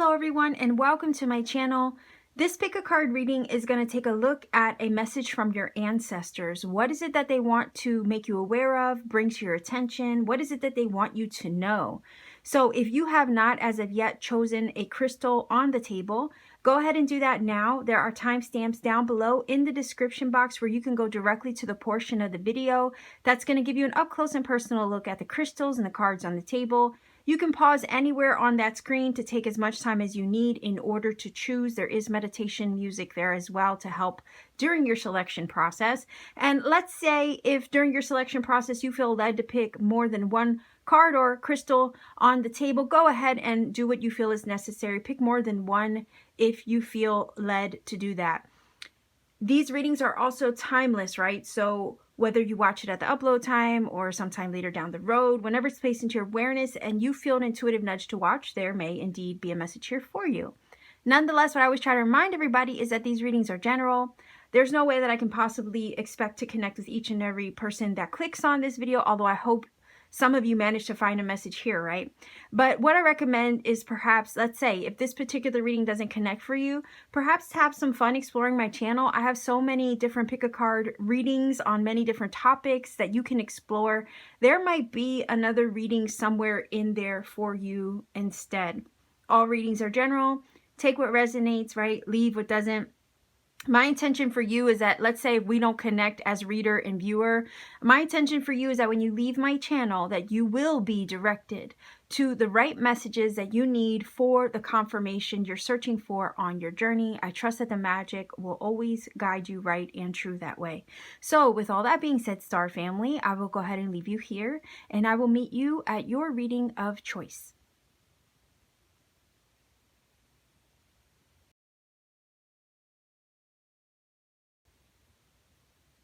Hello everyone and welcome to my channel. This pick a card reading is going to take a look at a message from your ancestors. What is it that they want to make you aware of, bring to your attention? What is it that they want you to know? So if you have not as of yet chosen a crystal on the table, go ahead and do that now. There are timestamps down below in the description box where you can go directly to the portion of the video that's going to give you an up close and personal look at the crystals and the cards on the table. You can pause anywhere on that screen to take as much time as you need in order to choose. There is meditation music there as well to help during your selection process. And let's say if during your selection process you feel led to pick more than one card or crystal on the table, go ahead and do what you feel is necessary. Pick more than one if you feel led to do that. These readings are also timeless, right? So whether you watch it at the upload time or sometime later down the road, whenever it's placed into your awareness and you feel an intuitive nudge to watch, there may indeed be a message here for you. Nonetheless, what I always try to remind everybody is that these readings are general. There's no way that I can possibly expect to connect with each and every person that clicks on this video, although I hope some of you managed to find a message here, right? But what I recommend is perhaps, let's say, if this particular reading doesn't connect for you, perhaps have some fun exploring my channel. I have so many different pick-a-card readings on many different topics that you can explore. There might be another reading somewhere in there for you instead. All readings are general. Take what resonates, right? Leave what doesn't. My intention for you is that, let's say we don't connect as reader and viewer, my intention for you is that when you leave my channel, that you will be directed to the right messages that you need for the confirmation you're searching for on your journey. I trust that the magic will always guide you right and true that way. So with all that being said, Star Family, I will go ahead and leave you here and I will meet you at your reading of choice.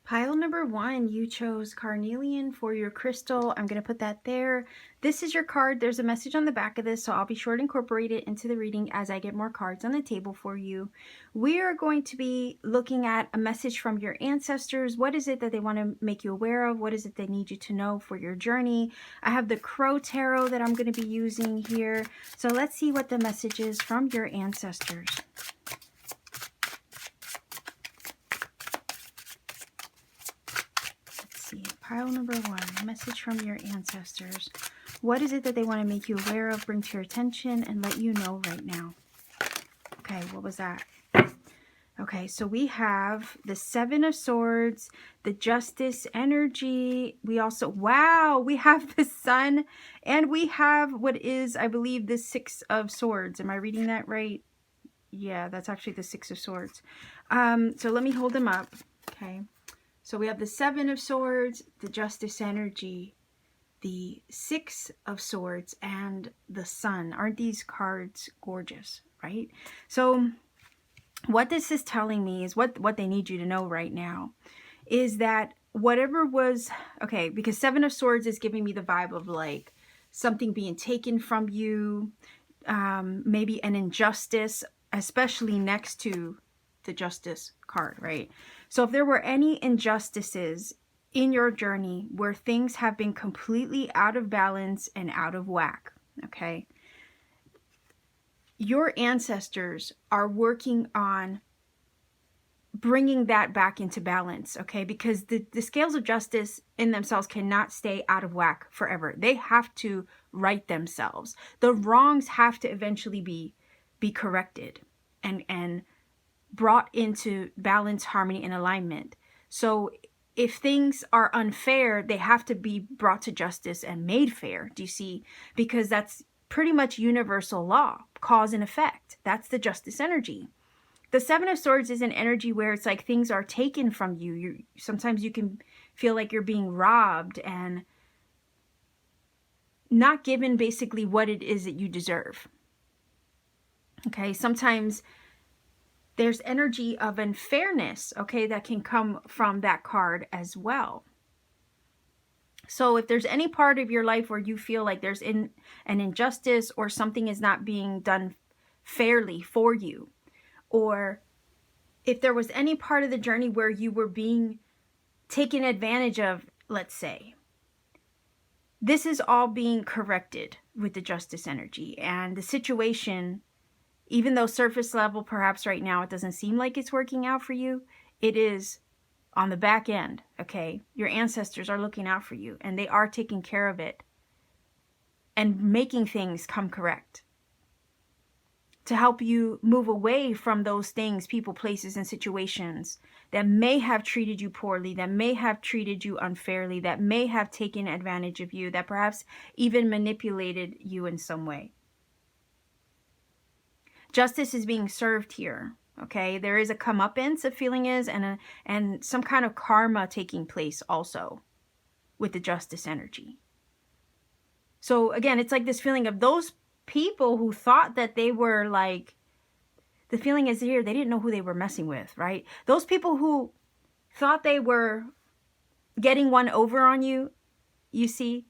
Pile number one, you chose Carnelian for your crystal. I'm going to put that there. This is your card. There's a message on the back of this, so I'll be sure to incorporate it into the reading as I get more cards on the table for you. We are going to be looking at a message from your ancestors. What is it that they want to make you aware of? What is it they need you to know for your journey? I have the Crow Tarot that I'm going to be using here. So let's see what the message is from your ancestors. Pile number one, message from your ancestors. What is it that they want to make you aware of, bring to your attention, and let you know right now? Okay, what was that? Okay, so we have the Seven of Swords, the Justice energy. We also, wow, we have the Sun, and we have what is, I believe, the Six of Swords. Am I reading that right? Yeah, that's actually the Six of Swords. So let me hold them up, okay? So we have the Seven of Swords, the Justice energy, the Six of Swords, and the Sun. Aren't these cards gorgeous, right? So what this is telling me is what they need you to know right now is that whatever was, okay, because Seven of Swords is giving me the vibe of like something being taken from you, maybe an injustice, especially next to the Justice card, right? So if there were any injustices in your journey where things have been completely out of balance and out of whack, okay, your ancestors are working on bringing that back into balance, okay, because the scales of justice in themselves cannot stay out of whack forever. They have to right themselves. The wrongs have to eventually be corrected and brought into balance, harmony, and alignment. So if things are unfair, they have to be brought to justice and made fair. Do you see? Because that's pretty much universal law, cause and effect. That's the Justice energy. The Seven of Swords is an energy where it's like things are taken from you. Sometimes you can feel like you're being robbed and not given basically what it is that you deserve. Okay, sometimes there's energy of unfairness, okay, that can come from that card as well. So if there's any part of your life where you feel like there's an injustice or something is not being done fairly for you, or if there was any part of the journey where you were being taken advantage of, let's say, this is all being corrected with the Justice energy, and the situation Even though surface level, perhaps right now, it doesn't seem like it's working out for you, it is on the back end, okay? Your ancestors are looking out for you, and they are taking care of it and making things come correct to help you move away from those things, people, places, and situations that may have treated you poorly, that may have treated you unfairly, that may have taken advantage of you, that perhaps even manipulated you in some way. Justice is being served here, okay? There is a comeuppance, the feeling is, and some kind of karma taking place also with the justice energy. So again, it's like this feeling of those people who thought that they were like, the feeling is here, they didn't know who they were messing with, right? Those people who thought they were getting one over on you, you see,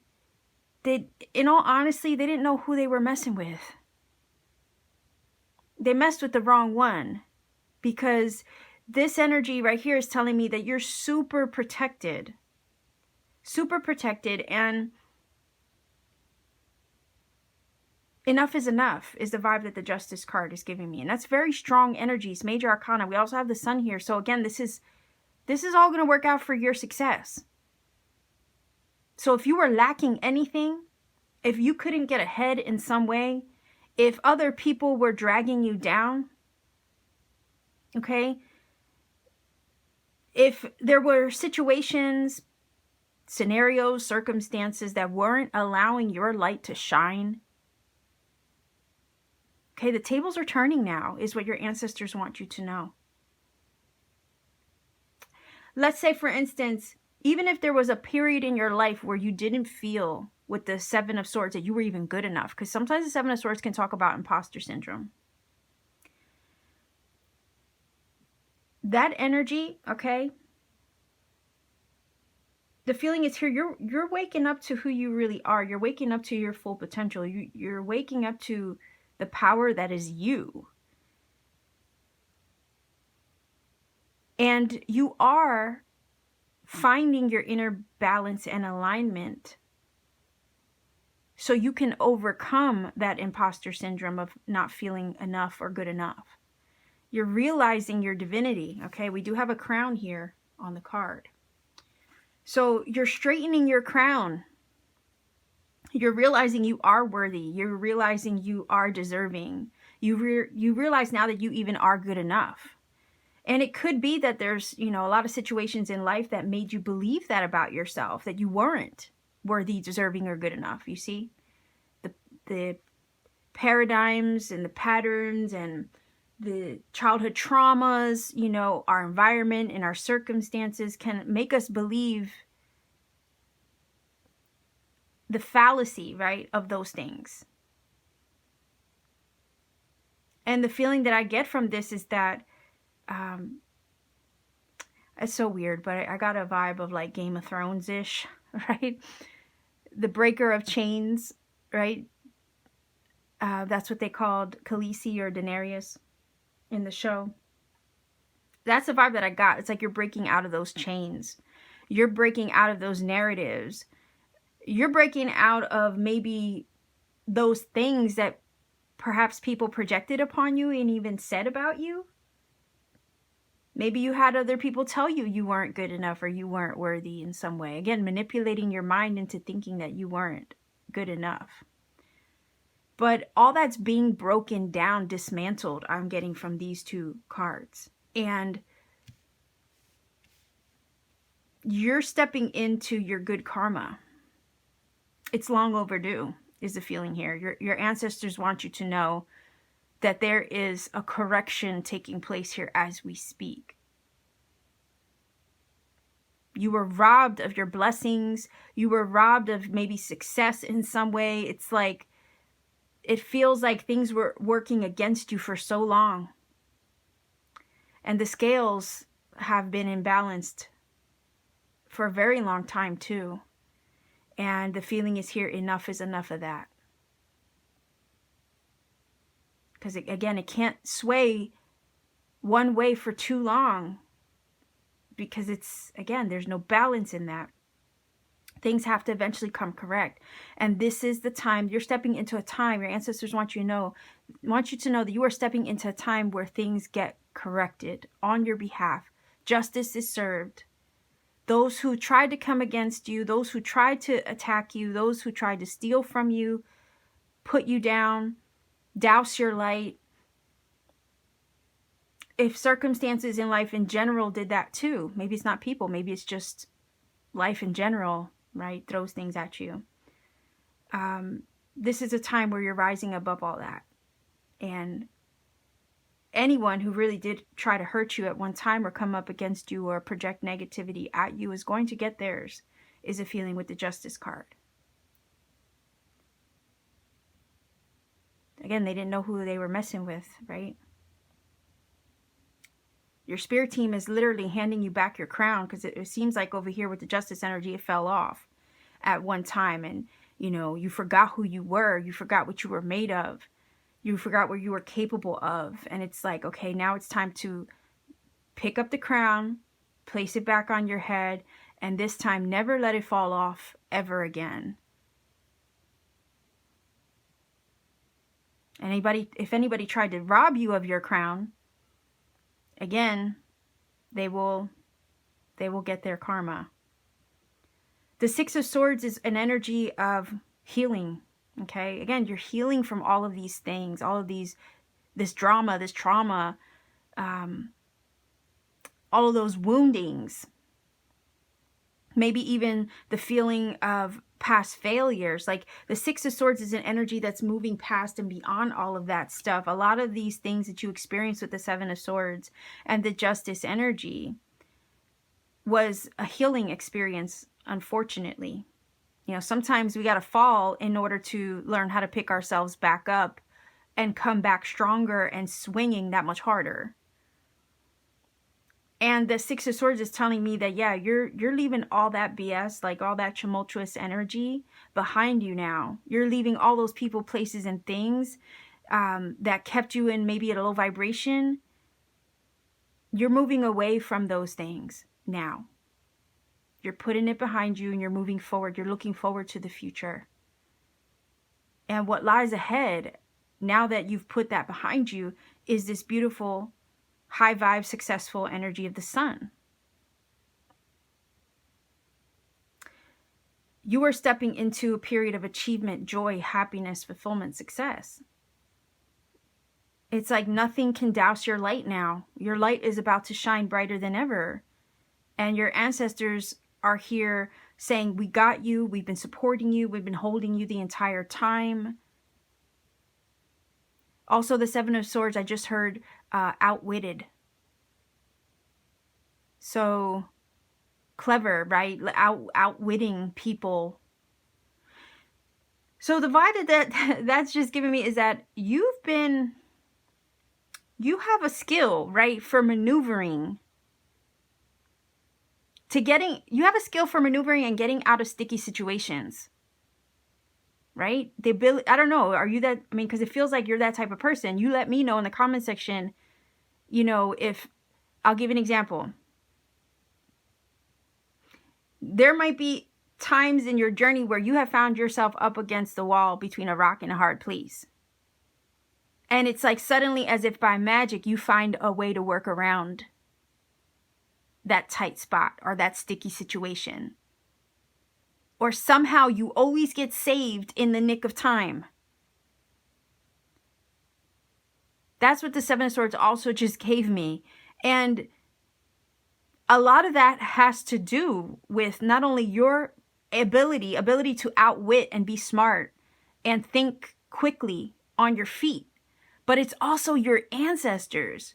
they, in all honesty, they didn't know who they were messing with. They messed with the wrong one, because this energy right here is telling me that you're super protected, and enough is enough is the vibe that the Justice card is giving me. And that's very strong energies, major arcana. We also have the Sun here. So again, this is all going to work out for your success. So if you were lacking anything, if you couldn't get ahead in some way, if other people were dragging you down, okay, if there were situations, scenarios, circumstances that weren't allowing your light to shine, okay, the tables are turning now, is what your ancestors want you to know. Let's say, for instance, even if there was a period in your life where you didn't feel with the Seven of Swords that you were even good enough, because sometimes the Seven of Swords can talk about imposter syndrome. That energy, okay, the feeling is here, you're waking up to who you really are. You're waking up to your full potential. You're waking up to the power that is you. And you are finding your inner balance and alignment so you can overcome that imposter syndrome of not feeling enough or good enough. You're realizing your divinity, okay? We do have a crown here on the card. So you're straightening your crown. You're realizing you are worthy. You're realizing you are deserving. You realize now that you even are good enough. And it could be that there's, a lot of situations in life that made you believe that about yourself, that you weren't worthy, deserving, or good enough. You see, the paradigms and the patterns and the childhood traumas, our environment and our circumstances can make us believe the fallacy, right, of those things. And the feeling that I get from this is that it's so weird, but I got a vibe of like Game of Thrones-ish, right? The breaker of chains, right? That's what they called Khaleesi or Daenerys in the show. That's the vibe that I got. It's like you're breaking out of those chains. You're breaking out of those narratives. You're breaking out of maybe those things that perhaps people projected upon you and even said about you. Maybe you had other people tell you you weren't good enough or you weren't worthy in some way. Again, manipulating your mind into thinking that you weren't good enough. But all that's being broken down, dismantled, I'm getting from these two cards. And you're stepping into your good karma. It's long overdue, is the feeling here. Your ancestors want you to know that there is a correction taking place here as we speak. You were robbed of your blessings. You were robbed of maybe success in some way. It's like, it feels like things were working against you for so long. And the scales have been imbalanced for a very long time too. And the feeling is here, enough is enough of that. Because again, it can't sway one way for too long. Because it's, again, there's no balance in that. Things have to eventually come correct. And this is the time, you're stepping into a time, your ancestors want you to know, want you to know that you are stepping into a time where things get corrected on your behalf. Justice is served. Those who tried to come against you, those who tried to attack you, those who tried to steal from you, put you down, douse your light. If circumstances in life in general did that too, maybe it's not people, maybe it's just life in general, right? Throws things at you. This is a time where you're rising above all that. And anyone who really did try to hurt you at one time or come up against you or project negativity at you is going to get theirs, is a feeling with the Justice card. Again, they didn't know who they were messing with, right? Your spirit team is literally handing you back your crown, because it seems like over here with the Justice energy, it fell off at one time. And, you know, you forgot who you were. You forgot what you were made of. You forgot what you were capable of. And it's like, okay, now it's time to pick up the crown, place it back on your head, and this time never let it fall off ever again. If anybody tried to rob you of your crown, again, they will get their karma. The Six of Swords is an energy of healing. Okay, again, you're healing from all of these things, all of this drama, this trauma, all of those woundings. Maybe even the feeling of past failures. Like the Six of Swords is an energy that's moving past and beyond all of that stuff. A lot of these things that you experience with the Seven of Swords and the Justice energy was a healing experience, unfortunately. You know, sometimes we got to fall in order to learn how to pick ourselves back up and come back stronger and swinging that much harder. And the Six of Swords is telling me that, yeah, you're leaving all that BS, like all that tumultuous energy behind you now. You're leaving all those people, places, and things that kept you in maybe at a low vibration. You're moving away from those things now. You're putting it behind you and you're moving forward. You're looking forward to the future. And what lies ahead, now that you've put that behind you, is this beautiful, high vibe, successful energy of the sun. You are stepping into a period of achievement, joy, happiness, fulfillment, success. It's like nothing can douse your light now. Your light is about to shine brighter than ever. And your ancestors are here saying, we got you, we've been supporting you, we've been holding you the entire time. Also, the Seven of Swords, I just heard outwitted. So clever, right? Outwitting people. So the vibe that's just giving me is that you have a skill, right, for maneuvering. You have a skill for maneuvering and getting out of sticky situations, right? The ability, I don't know, are you that, I mean, because it feels like you're that type of person. You let me know in the comment section, you know, if, I'll give an example. There might be times in your journey where you have found yourself up against the wall between a rock and a hard place. And it's like suddenly, as if by magic, you find a way to work around that tight spot or that sticky situation. Or somehow you always get saved in the nick of time. That's what the Seven of Swords also just gave me. And a lot of that has to do with not only your ability to outwit and be smart and think quickly on your feet, but it's also your ancestors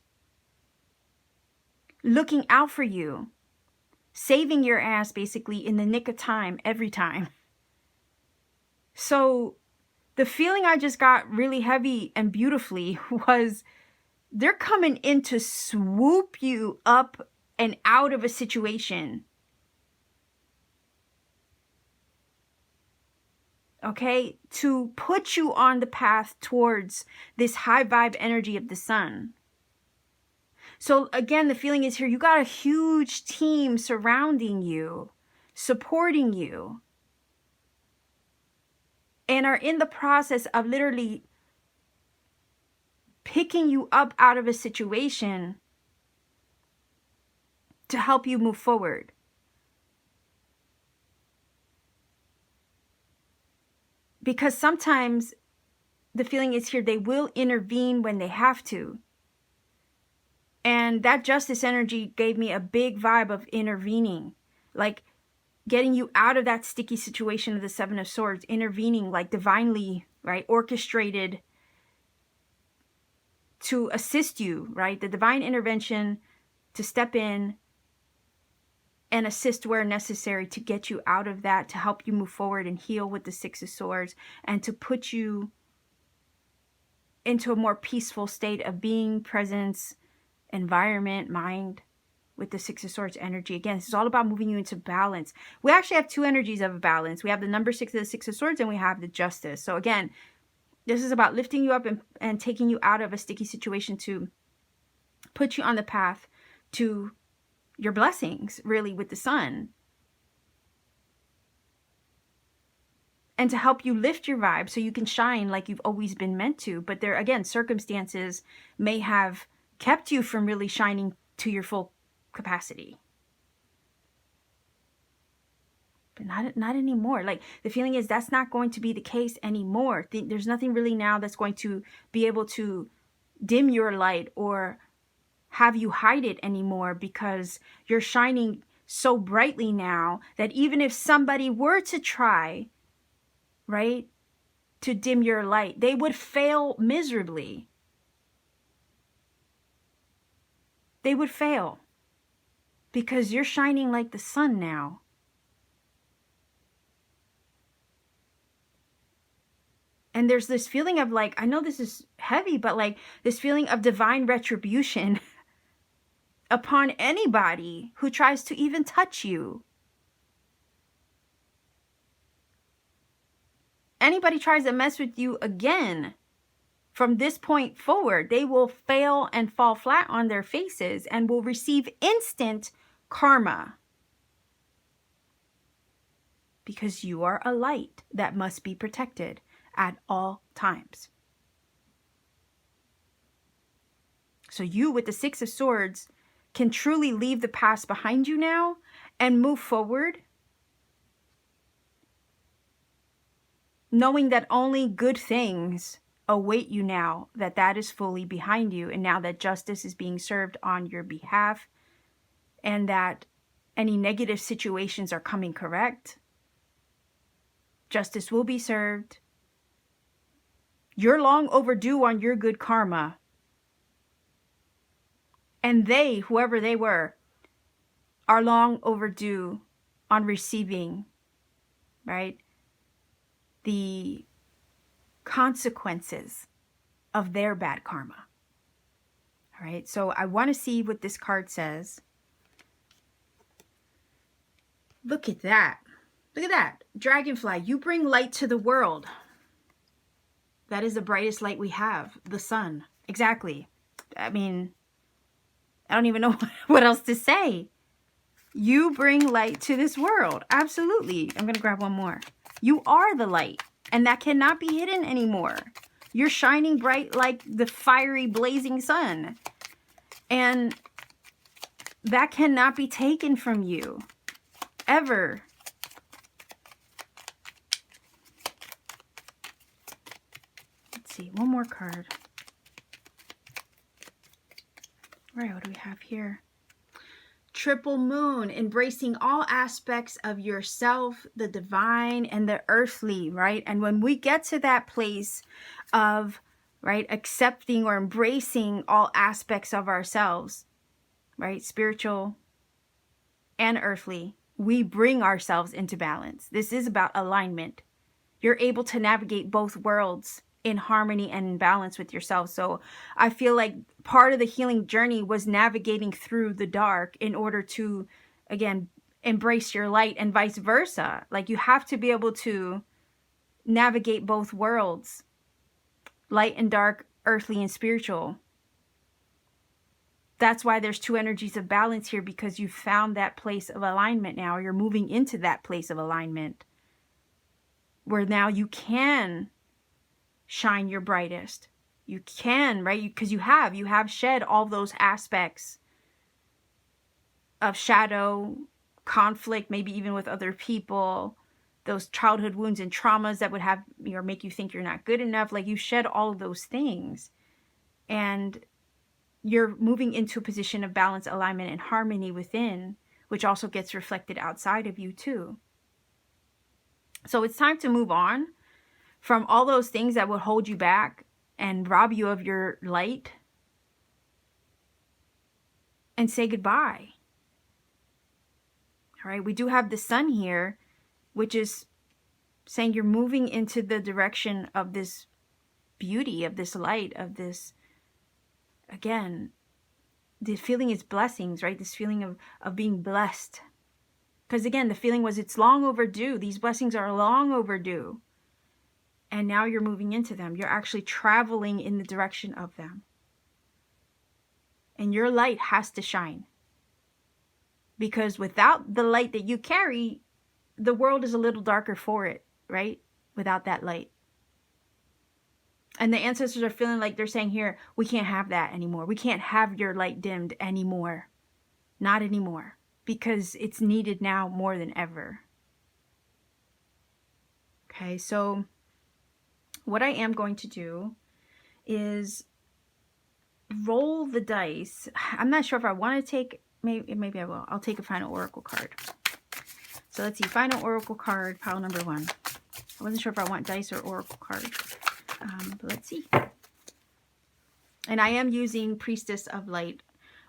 looking out for you, saving your ass basically in the nick of time every time. So the feeling I just got really heavy and beautifully was they're coming in to swoop you up and out of a situation. Okay? To put you on the path towards this high vibe energy of the sun. So again, the feeling is here, you got a huge team surrounding you, supporting you, and are in the process of literally picking you up out of a situation to help you move forward. Because sometimes the feeling is here, they will intervene when they have to. And that justice energy gave me a big vibe of intervening, like getting you out of that sticky situation of the Seven of Swords, intervening like divinely, right, orchestrated to assist you, right? The divine intervention to step in and assist where necessary to get you out of that, to help you move forward and heal with the Six of Swords, and to put you into a more peaceful state of being, presence, environment, mind, with the Six of Swords energy. Again, this is all about moving you into balance. We actually have two energies of balance. We have the number 6 of the Six of Swords, and we have the Justice. So again, this is about lifting you up and taking you out of a sticky situation to put you on the path to your blessings, really, with the Sun. And to help you lift your vibe so you can shine like you've always been meant to. But there, again, circumstances may have kept you from really shining to your full capacity. But not anymore. Like, the feeling is that's not going to be the case anymore. There's nothing really now that's going to be able to dim your light or have you hide it anymore, because you're shining so brightly now that even if somebody were to try, right, to dim your light, they would fail miserably. They would fail because you're shining like the sun now. And there's this feeling of, like, I know this is heavy, but like this feeling of divine retribution upon anybody who tries to even touch you. Anybody tries to mess with you again, from this point forward, they will fail and fall flat on their faces and will receive instant karma. Because you are a light that must be protected at all times. So you, with the Six of Swords, can truly leave the past behind you now and move forward, knowing that only good things await you now, that is fully behind you, and now that justice is being served on your behalf, and that any negative situations are coming correct. Justice will be served. You're long overdue on your good karma. And they, whoever they were, are long overdue on receiving, right, the consequences of their bad karma. All right, so I want to see what this card says. Look at that. Look at that. Dragonfly, you bring light to the world. That is the brightest light we have, the sun. Exactly. I mean, I don't even know what else to say. You bring light to this world. Absolutely. I'm going to grab one more. You are the light, and that cannot be hidden anymore. You're shining bright like the fiery, blazing sun. And that cannot be taken from you. Ever. Let's see. One more card. All right, what do we have here? Triple moon, embracing all aspects of yourself, the divine and the earthly, right? And when we get to that place of, right, accepting or embracing all aspects of ourselves, right, spiritual and earthly, we bring ourselves into balance. This is about alignment. You're able to navigate both worlds in harmony and in balance with yourself. So I feel like part of the healing journey was navigating through the dark in order to, again, embrace your light, and vice versa. Like, you have to be able to navigate both worlds, light and dark, earthly and spiritual. That's why there's two energies of balance here, because you found that place of alignment now. You're moving into that place of alignment where now you can shine your brightest. You can, right? Because you have shed all those aspects of shadow, conflict, maybe even with other people, those childhood wounds and traumas that would have, or make you think you're not good enough. Like, you shed all of those things, and you're moving into a position of balance, alignment, and harmony within, which also gets reflected outside of you too. So it's time to move on from all those things that would hold you back and rob you of your light, and say goodbye. All right, we do have the sun here, which is saying you're moving into the direction of this beauty, of this light, of this, again, the feeling is blessings, right? This feeling of being blessed. Because again, the feeling was it's long overdue. These blessings are long overdue. And now you're moving into them. You're actually traveling in the direction of them. And your light has to shine. Because without the light that you carry, the world is a little darker for it, right? Without that light. And the ancestors are feeling like they're saying here, we can't have that anymore. We can't have your light dimmed anymore. Not anymore. Because it's needed now more than ever. Okay, so what I am going to do is roll the dice. I'm not sure if I want to take, maybe I will. I'll take a final oracle card. So let's see, final oracle card, pile number 1. I wasn't sure if I want dice or oracle card. But let's see. And I am using Priestess of Light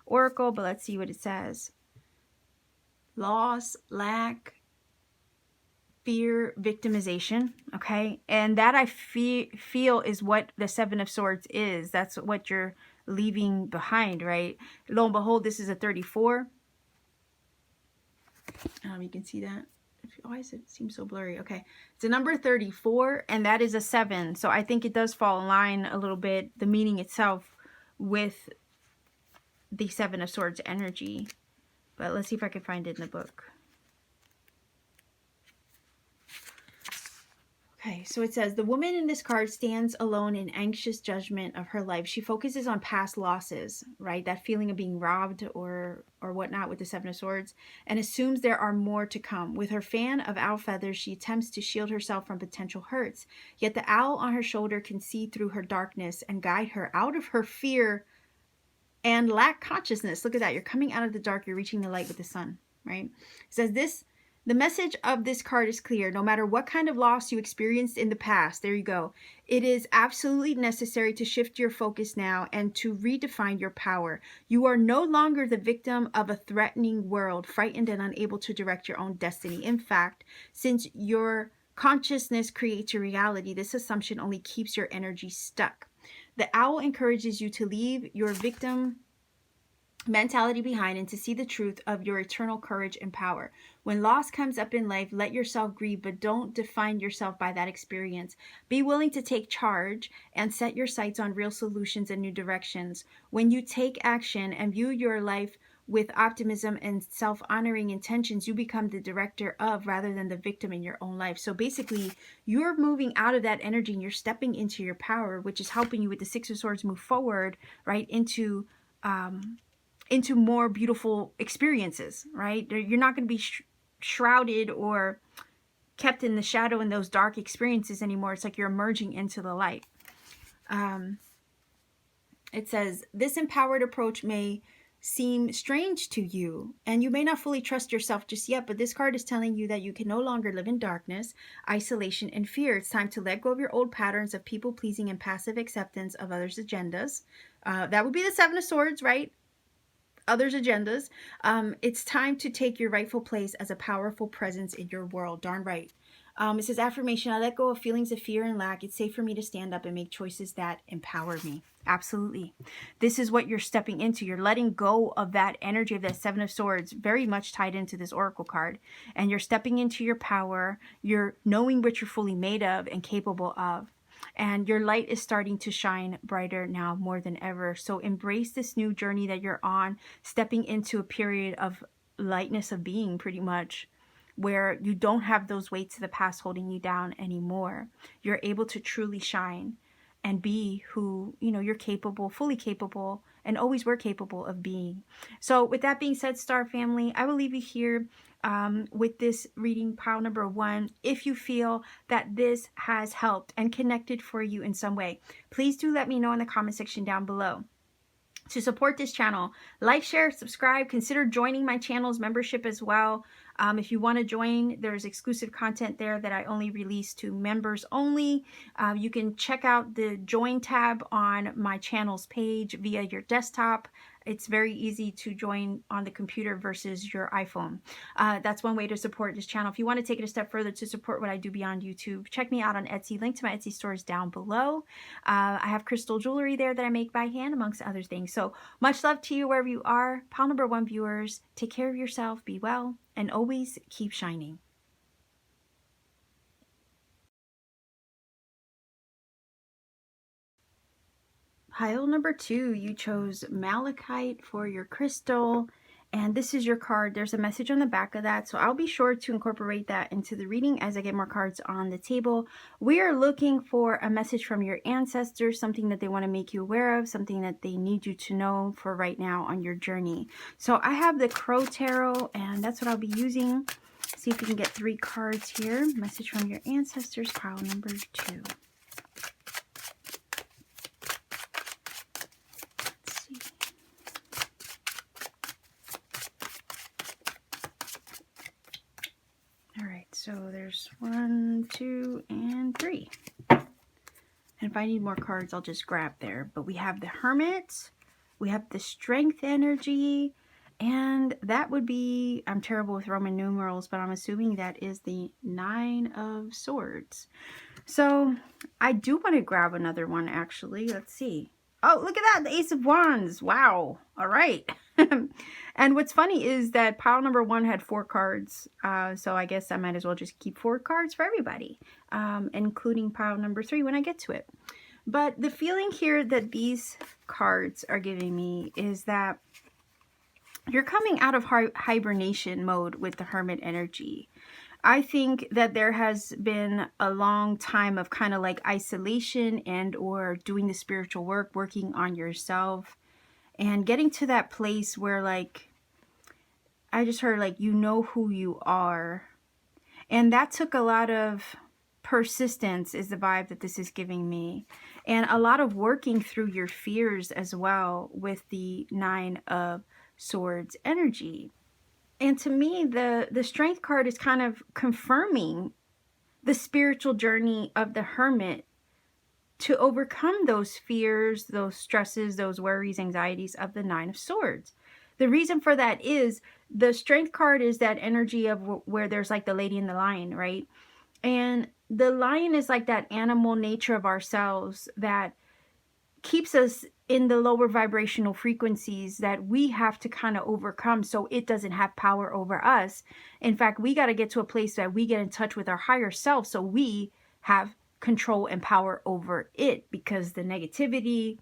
Oracle, but let's see what it says. Loss, lack, fear, victimization. Okay. And that I feel is what the Seven of Swords is. That's what you're leaving behind, right? Lo and behold, this is a 34. You can see that. Why does it seem so blurry? Okay, it's a number 34, and that is a 7. So I think it does fall in line a little bit, the meaning itself, with the Seven of Swords energy. But let's see if I can find it in the book. Okay, so it says, the woman in this card stands alone in anxious judgment of her life. She focuses on past losses, right? That feeling of being robbed or whatnot with the Seven of Swords, and assumes there are more to come. With her fan of owl feathers, she attempts to shield herself from potential hurts. Yet the owl on her shoulder can see through her darkness and guide her out of her fear and lack consciousness. Look at that. You're coming out of the dark. You're reaching the light with the sun, right? It says this. The message of this card is clear. No matter what kind of loss you experienced in the past, there you go. It is absolutely necessary to shift your focus now and to redefine your power. You are no longer the victim of a threatening world, frightened and unable to direct your own destiny. In fact, since your consciousness creates your reality, this assumption only keeps your energy stuck. The owl encourages you to leave your victim mentality behind and to see the truth of your eternal courage and power. When loss comes up in life, let yourself grieve, but don't define yourself by that experience. Be willing to take charge and set your sights on real solutions and new directions. When you take action and view your life with optimism and self-honoring intentions, you become the director of rather than the victim in your own life. So basically, you're moving out of that energy and you're stepping into your power, which is helping you with the Six of Swords move forward, right, into more beautiful experiences, right? You're not going to be shrouded or kept in the shadow in those dark experiences anymore. It's like you're emerging into the light. It says, this empowered approach may seem strange to you, and you may not fully trust yourself just yet, but this card is telling you that you can no longer live in darkness, isolation, and fear. It's time to let go of your old patterns of people-pleasing and passive acceptance of others' agendas. That would be the Seven of Swords, right? Others' agendas. It's time to take your rightful place as a powerful presence in your world. Darn right. It says, affirmation, I let go of feelings of fear and lack. It's safe for me to stand up and make choices that empower me. Absolutely. This is what you're stepping into. You're letting go of that energy of that Seven of Swords, very much tied into this Oracle card. And you're stepping into your power. You're knowing what you're fully made of and capable of. And your light is starting to shine brighter now more than ever. So embrace this new journey that you're on, stepping into a period of lightness of being, pretty much, where you don't have those weights of the past holding you down anymore. You're able to truly shine. and be who, you're capable, fully capable, and always were capable of being. So with that being said, Star Family, I will leave you here with this reading, pile number 1. If you feel that this has helped and connected for you in some way, please do let me know in the comment section down below. To support this channel, like, share, subscribe, consider joining my channel's membership as well. If you want to join, there's exclusive content there that I only release to members only. You can check out the join tab on my channel's page via your desktop. It's very easy to join on the computer versus your iPhone. That's one way to support this channel. If you want to take it a step further to support what I do beyond YouTube, check me out on Etsy. Link to my Etsy store is down below. I have crystal jewelry there that I make by hand, amongst other things. So much love to you wherever you are. Pile number 1 viewers, take care of yourself, be well, and always keep shining. Pile number 2, you chose Malachite for your crystal, and this is your card. There's a message on the back of that, so I'll be sure to incorporate that into the reading as I get more cards on the table. We are looking for a message from your ancestors, something that they want to make you aware of, something that they need you to know for right now on your journey. So I have the Crow Tarot, and that's what I'll be using. See if we can get 3 cards here. Message from your ancestors, pile number 2. So there's 1, 2, and 3. And if I need more cards, I'll just grab there. But we have the Hermit, we have the Strength energy, and that would be, I'm terrible with Roman numerals, but I'm assuming that is the 9 of Swords. So I do want to grab another one, actually. Let's see. Oh, look at that, the Ace of Wands. Wow. All right. And what's funny is that pile number 1 had 4 cards. So I guess I might as well just keep 4 cards for everybody, including pile number 3 when I get to it. But the feeling here that these cards are giving me is that you're coming out of hibernation mode with the Hermit energy. I think that there has been a long time of kind of like isolation and or doing the spiritual work, working on yourself, and getting to that place where, like, I just heard, like, you know who you are. And that took a lot of persistence is the vibe that this is giving me. And a lot of working through your fears as well with the 9 of Swords energy. And to me, the Strength card is kind of confirming the spiritual journey of the Hermit to overcome those fears, those stresses, those worries, anxieties of the 9 of Swords. The reason for that is the Strength card is that energy of where there's like the lady and the lion, right? And the lion is like that animal nature of ourselves that keeps us in the lower vibrational frequencies that we have to kind of overcome so it doesn't have power over us. In fact, we got to get to a place that we get in touch with our higher self so we have control and power over it, because the negativity,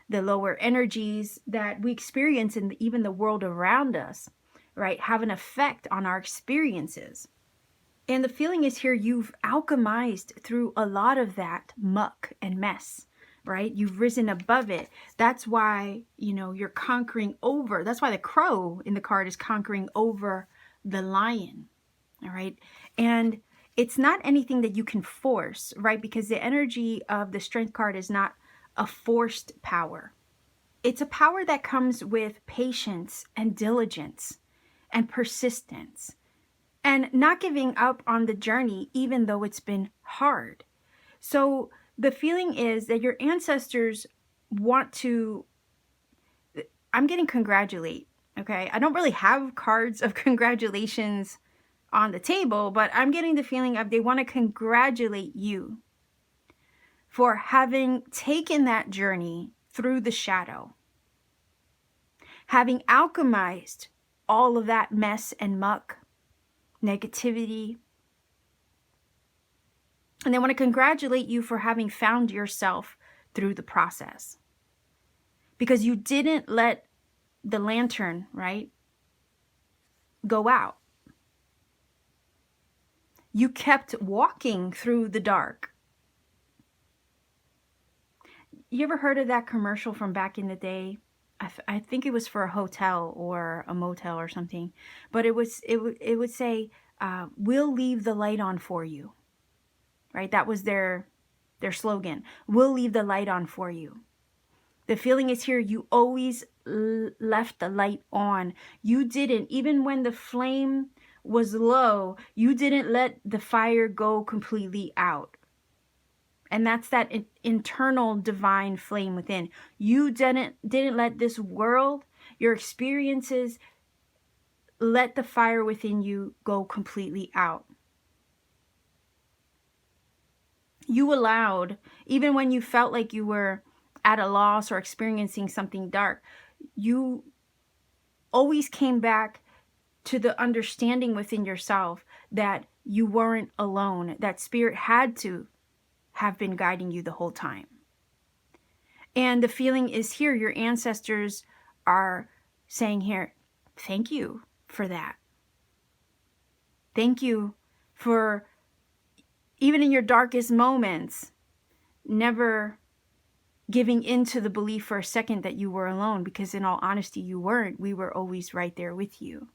the lower energies that we experience in even the world around us, right, have an effect on our experiences. And the feeling is here, you've alchemized through a lot of that muck and mess, right? You've risen above it. That's why, you're conquering over. That's why the crow in the card is conquering over the lion, all right? And it's not anything that you can force, right? Because the energy of the Strength card is not a forced power. It's a power that comes with patience and diligence and persistence and not giving up on the journey, even though it's been hard. So the feeling is that your ancestors want to, I'm getting congratulate, okay? I don't really have cards of congratulations on the table, but I'm getting the feeling of they want to congratulate you for having taken that journey through the shadow, having alchemized all of that mess and muck, negativity. And they want to congratulate you for having found yourself through the process, because you didn't let the lantern, right, go out. You kept walking through the dark. You ever heard of that commercial from back in the day? I think it was for a hotel or a motel or something, but it would say, "We'll leave the light on for you." Right? That was their slogan. "We'll leave the light on for you." The feeling is here. You always left the light on. You didn't, even when the flame was low, you didn't let the fire go completely out. And that's that internal divine flame within. You didn't let this world, your experiences, let the fire within you go completely out. You allowed, even when you felt like you were at a loss or experiencing something dark, you always came back to the understanding within yourself that you weren't alone, that spirit had to have been guiding you the whole time. And the feeling is here, your ancestors are saying here, thank you for that. Thank you for, even in your darkest moments, never giving into the belief for a second that you were alone, because in all honesty, you weren't. We were always right there with you.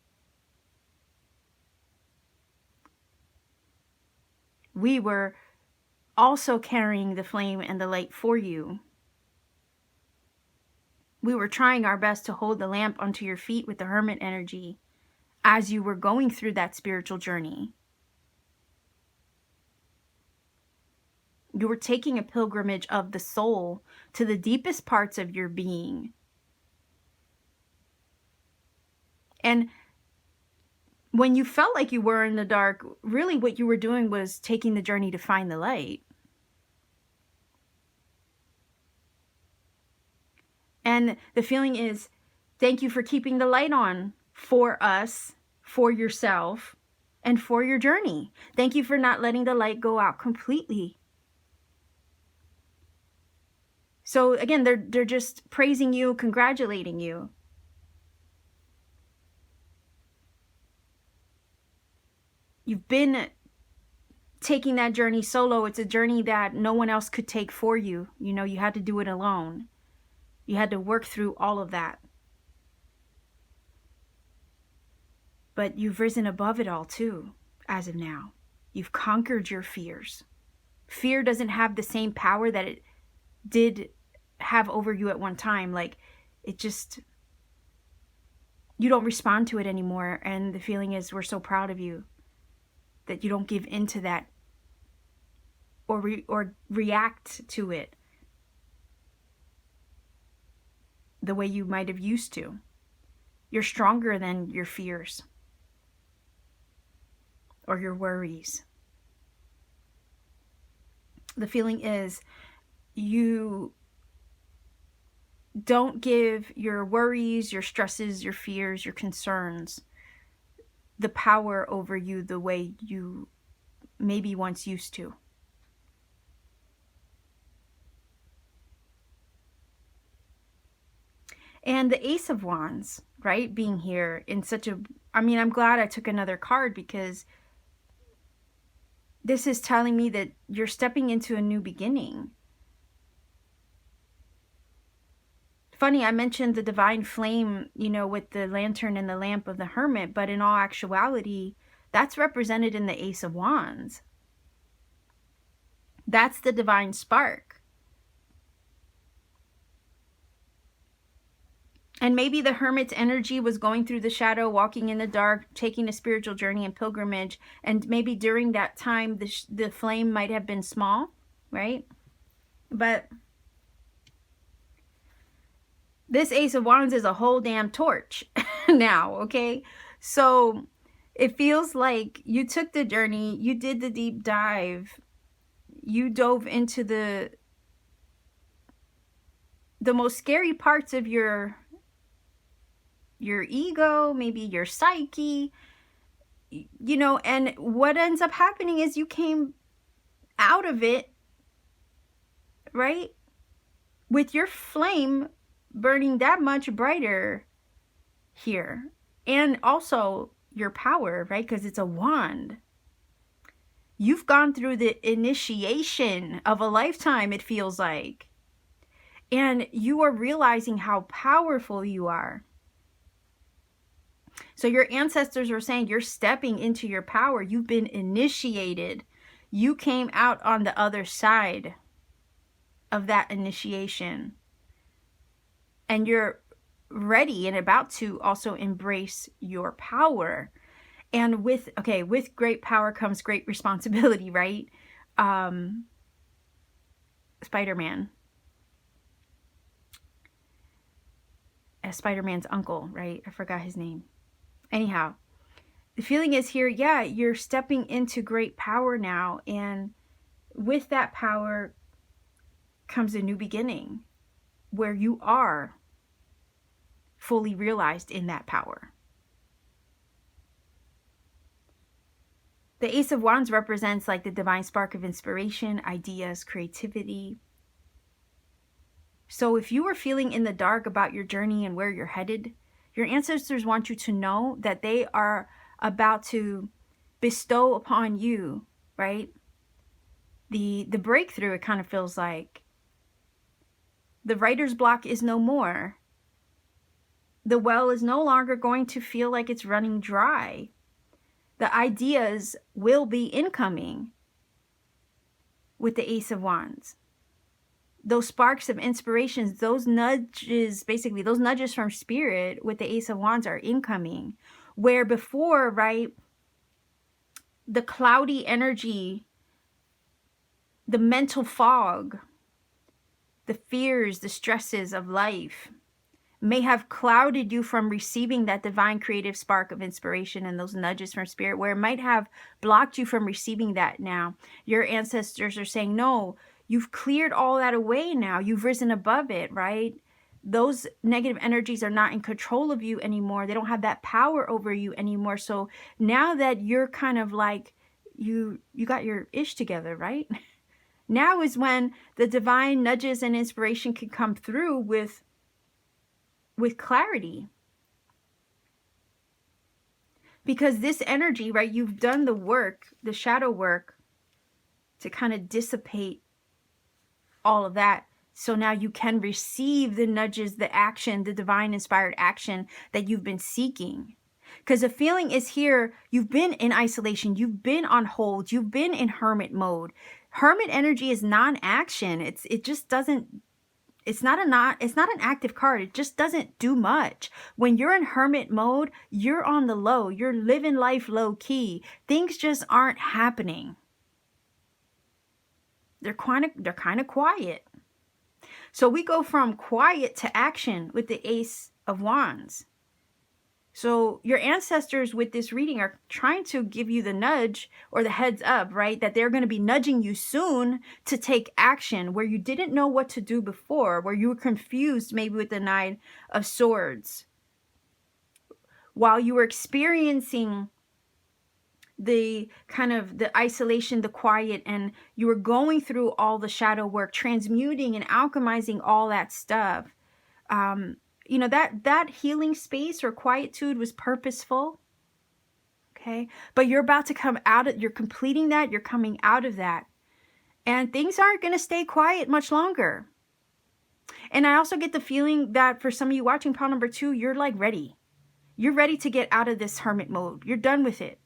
We were also carrying the flame and the light for you. We were trying our best to hold the lamp onto your feet with the hermit energy as you were going through that spiritual journey. You were taking a pilgrimage of the soul to the deepest parts of your being. And when you felt like you were in the dark, really what you were doing was taking the journey to find the light. And the feeling is, thank you for keeping the light on for us, for yourself, and for your journey. Thank you for not letting the light go out completely. So again, they're just praising you, congratulating you. You've been taking that journey solo. It's a journey that no one else could take for you. You know, you had to do it alone. You had to work through all of that. But you've risen above it all too, as of now. You've conquered your fears. Fear doesn't have the same power that it did have over you at one time. Like, it just, you don't respond to it anymore. And the feeling is, we're so proud of you that you don't give into that or react to it the way you might have used to. You're stronger than your fears or your worries. The feeling is, you don't give your worries, your stresses, your fears, your concerns the power over you the way you maybe once used to. And the Ace of Wands, right, being here in such a, I mean, I'm glad I took another card, because this is telling me that you're stepping into a new beginning. Funny, I mentioned the divine flame, you know, with the lantern and the lamp of the hermit, but in all actuality, that's represented in the Ace of Wands. That's the divine spark. And maybe the hermit's energy was going through the shadow, walking in the dark, taking a spiritual journey and pilgrimage. And maybe during that time, the flame might have been small, right? But this Ace of Wands is a whole damn torch now, okay? So it feels like you took the journey, you did the deep dive, you dove into the most scary parts of your ego, maybe your psyche, you know, and what ends up happening is you came out of it, right, with your flame burning that much brighter here, and also your power, right, because it's a wand. You've gone through the initiation of a lifetime, it feels like. And you are realizing how powerful you are. So your ancestors are saying you're stepping into your power. You've been initiated. You came out on the other side of that initiation. And you're ready and about to also embrace your power. And with great power comes great responsibility, right? Spider-Man. Spider-Man's uncle, right? I forgot his name. Anyhow, the feeling is here, yeah, you're stepping into great power now. And with that power comes a new beginning where you are fully realized in that power. The Ace of Wands represents like the divine spark of inspiration, ideas, creativity. So if you were feeling in the dark about your journey and where you're headed, your ancestors want you to know that they are about to bestow upon you, right? The breakthrough, it kind of feels like. The writer's block is no more. The well is no longer going to feel like it's running dry. The ideas will be incoming with the Ace of Wands. Those sparks of inspirations, those nudges, basically those nudges from spirit with the Ace of Wands are incoming. Where before, right, the cloudy energy, the mental fog, the fears, the stresses of life may have clouded you from receiving that divine creative spark of inspiration and those nudges from spirit, where it might have blocked you from receiving that. Now your ancestors are saying, no, you've cleared all that away now. You've risen above it, right? Those negative energies are not in control of you anymore. They don't have that power over you anymore. So now that you're kind of like, you got your ish together, right? Now is when the divine nudges and inspiration can come through with clarity. Because this energy, right, you've done the work, the shadow work, to kind of dissipate all of that. So now you can receive the nudges, the action, the divine inspired action that you've been seeking. Because the feeling is here, you've been in isolation, you've been on hold, you've been in hermit mode. Hermit energy is non-action. It just doesn't, it's not an active card. It just doesn't do much. When you're in hermit mode, you're on the low. You're living life low key. Things just aren't happening. They're kind of quiet. So we go from quiet to action with the Ace of Wands. So your ancestors with this reading are trying to give you the nudge or the heads up, right? That they're going to be nudging you soon to take action where you didn't know what to do before, where you were confused maybe with the Nine of Swords. While you were experiencing the kind of the isolation, the quiet, and you were going through all the shadow work, transmuting and alchemizing all that stuff. You know, that healing space or quietude was purposeful. Okay. But you're about to come out of, you're completing that. You're coming out of that. And things aren't going to stay quiet much longer. And I also get the feeling that for some of you watching pile number 2, you're like ready. You're ready to get out of this hermit mode. You're done with it.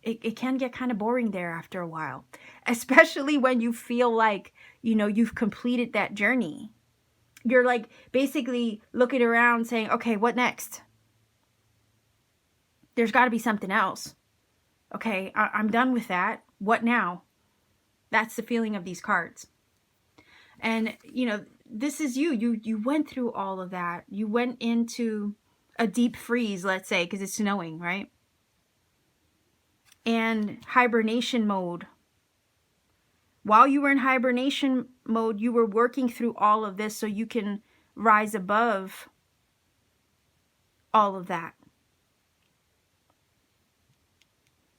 It can get kind of boring there after a while, especially when you feel like, you know, you've completed that journey. You're like basically looking around saying, okay, what next? There's got to be something else. Okay, I'm done with that. What now? That's the feeling of these cards. And, you know, this is you. You went through all of that. You went into a deep freeze, let's say, because it's snowing, right? And hibernation mode. While you were in hibernation mode, you were working through all of this so you can rise above all of that.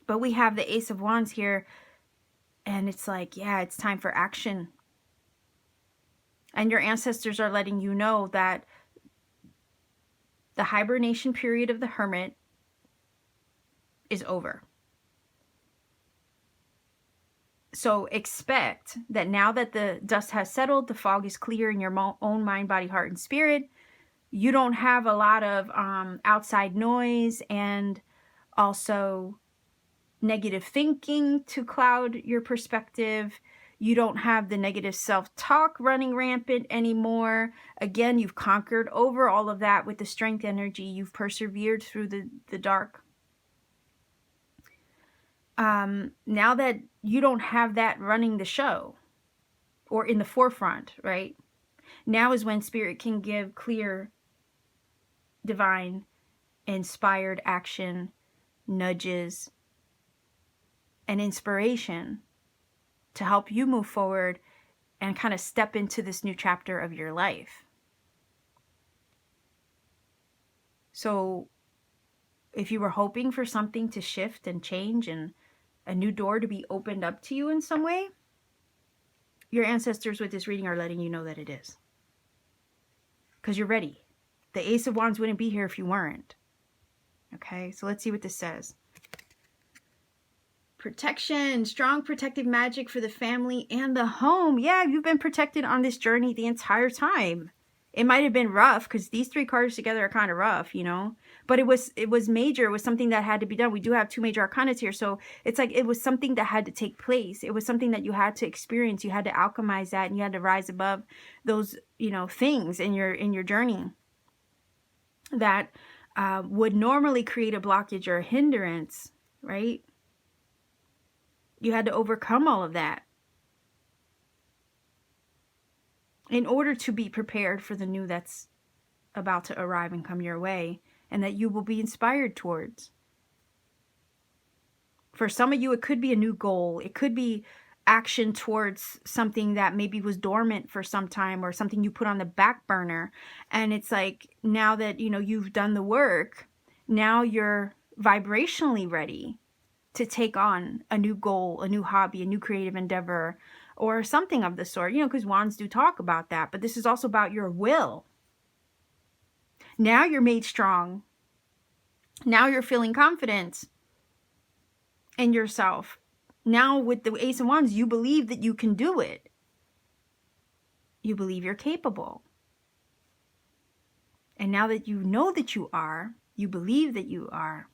But we have the Ace of Wands here, and it's like, yeah, it's time for action. And your ancestors are letting you know that the hibernation period of the hermit is over. So expect that now that the dust has settled, the fog is clear in your own mind, body, heart, and spirit. You don't have a lot of outside noise and also negative thinking to cloud your perspective. You don't have the negative self-talk running rampant anymore. Again, you've conquered over all of that with the strength energy. You've persevered through the dark. Now that you don't have that running the show or in the forefront, right? Now is when Spirit can give clear, divine, inspired action, nudges, and inspiration to help you move forward and kind of step into this new chapter of your life. So if you were hoping for something to shift and change and a new door to be opened up to you in some way, your ancestors with this reading are letting you know that it is. Because you're ready. The Ace of Wands wouldn't be here if you weren't. Okay, so let's see what this says. Protection, strong protective magic for the family and the home. Yeah, you've been protected on this journey the entire time. It might have been rough because these three cards together are kind of rough, you know, but it was major. It was something that had to be done. We do have two major arcanas here. So it's like it was something that had to take place. It was something that you had to experience. You had to alchemize that, and you had to rise above those, you know, things in your journey that would normally create a blockage or a hindrance, right? You had to overcome all of that in order to be prepared for the new that's about to arrive and come your way, and that you will be inspired towards. For some of you, it could be a new goal. It could be action towards something that maybe was dormant for some time, or something you put on the back burner. And it's like, now that, you know, you've done the work, now you're vibrationally ready to take on a new goal, a new hobby, a new creative endeavor, or something of the sort, you know, because wands do talk about that. But this is also about your will. Now you're made strong. Now you're feeling confident in yourself. Now with the Ace of Wands, you believe that you can do it. You believe you're capable. And now that you know that you are, you believe that you are.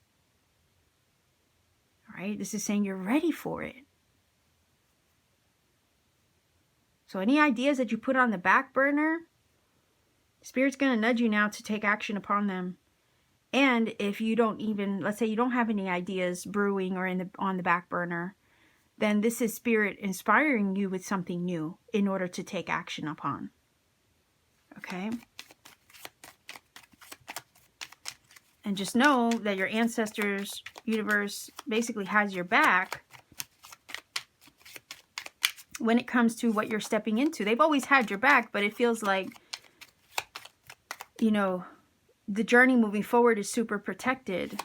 All right? This is saying you're ready for it. So any ideas that you put on the back burner, Spirit's going to nudge you now to take action upon them. And if you don't even, let's say you don't have any ideas brewing or on the back burner, then this is Spirit inspiring you with something new in order to take action upon. Okay? And just know that your ancestors, universe, basically has your back when it comes to what you're stepping into. They've always had your back, but it feels like, you know, the journey moving forward is super protected,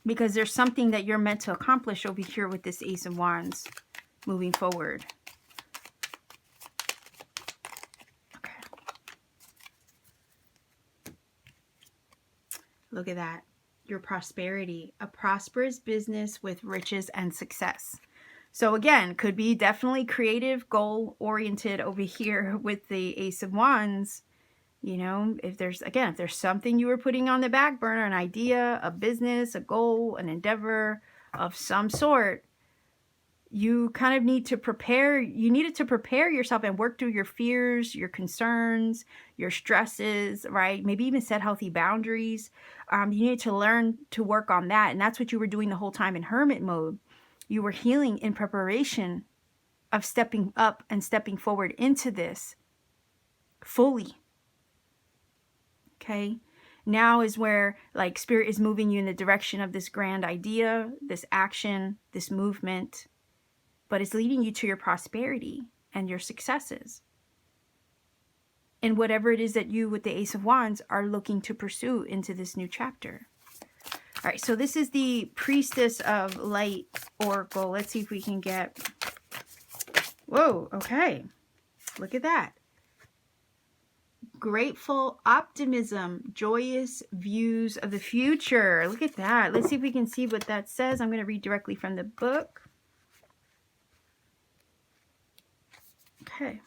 because there's something that you're meant to accomplish over here with this Ace of Wands moving forward. Okay. Look at that. Your prosperity. A prosperous business with riches and success. So again, could be definitely creative, goal-oriented over here with the Ace of Wands. You know, if there's something you were putting on the back burner, an idea, a business, a goal, an endeavor of some sort, you kind of need to prepare. You needed to prepare yourself and work through your fears, your concerns, your stresses, right? Maybe even set healthy boundaries. You need to learn to work on that. And that's what you were doing the whole time in hermit mode. You were healing in preparation of stepping up and stepping forward into this fully. Okay, now is where like Spirit is moving you in the direction of this grand idea, this action, this movement, but it's leading you to your prosperity and your successes. And whatever it is that you with the Ace of Wands are looking to pursue into this new chapter. All right, so this is the Priestess of Light Oracle. Let's see if we can get... Whoa, okay. Look at that. Grateful optimism, joyous views of the future. Look at that. Let's see if we can see what that says. I'm going to read directly from the book. Okay.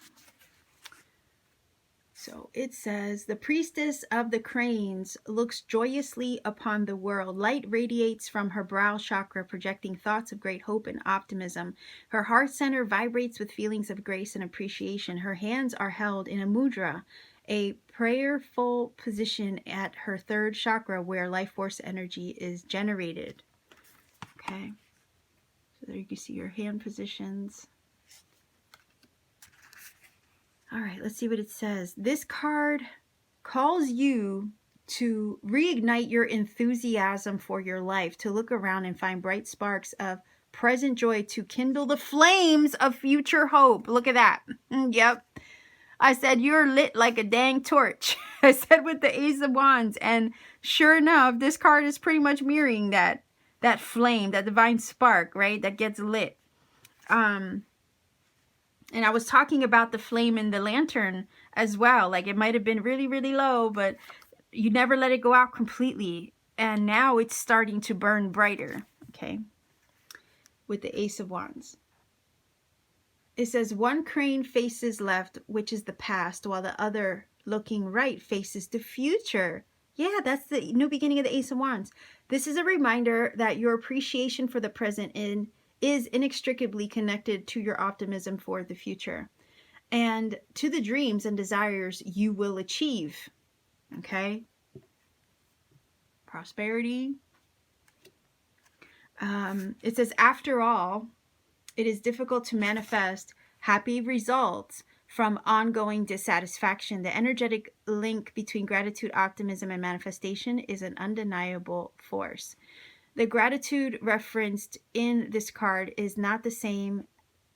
So it says, the priestess of the cranes looks joyously upon the world. Light radiates from her brow chakra, projecting thoughts of great hope and optimism. Her heart center vibrates with feelings of grace and appreciation. Her hands are held in a mudra, a prayerful position at her third chakra where life force energy is generated. Okay. So there you can see your hand positions. All right, let's see what it says. This card calls you to reignite your enthusiasm for your life, to look around and find bright sparks of present joy, to kindle the flames of future hope. Look at that. Yep. I said, you're lit like a dang torch. I said with the Ace of Wands. And sure enough, this card is pretty much mirroring that flame, that divine spark, right? That gets lit. And I was talking about the flame in the lantern as well. Like it might have been really, really low, but you never let it go out completely. And now it's starting to burn brighter, okay? With the Ace of Wands. It says, one crane faces left, which is the past, while the other, looking right, faces the future. Yeah, that's the new beginning of the Ace of Wands. This is a reminder that your appreciation for the present is inextricably connected to your optimism for the future and to the dreams and desires you will achieve. Okay? Prosperity. It says, after all, it is difficult to manifest happy results from ongoing dissatisfaction. The energetic link between gratitude, optimism, and manifestation is an undeniable force. The gratitude referenced in this card is not the same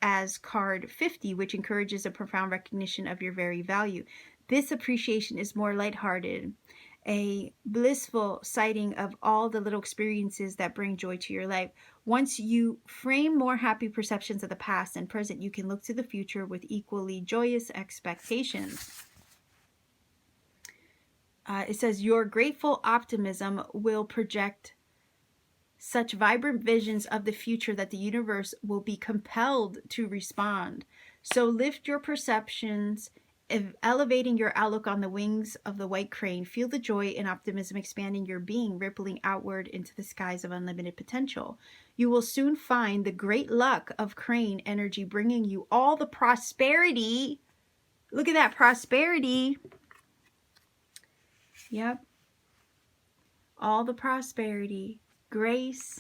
as card 50, which encourages a profound recognition of your very value. This appreciation is more lighthearted, a blissful sighting of all the little experiences that bring joy to your life. Once you frame more happy perceptions of the past and present, you can look to the future with equally joyous expectations. It says, your grateful optimism will project such vibrant visions of the future that the universe will be compelled to respond. So lift your perceptions, elevating your outlook on the wings of the white crane. Feel the joy and optimism expanding your being, rippling outward into the skies of unlimited potential. You will soon find the great luck of crane energy bringing you all the prosperity. Look at that prosperity. Yep. All the prosperity, grace,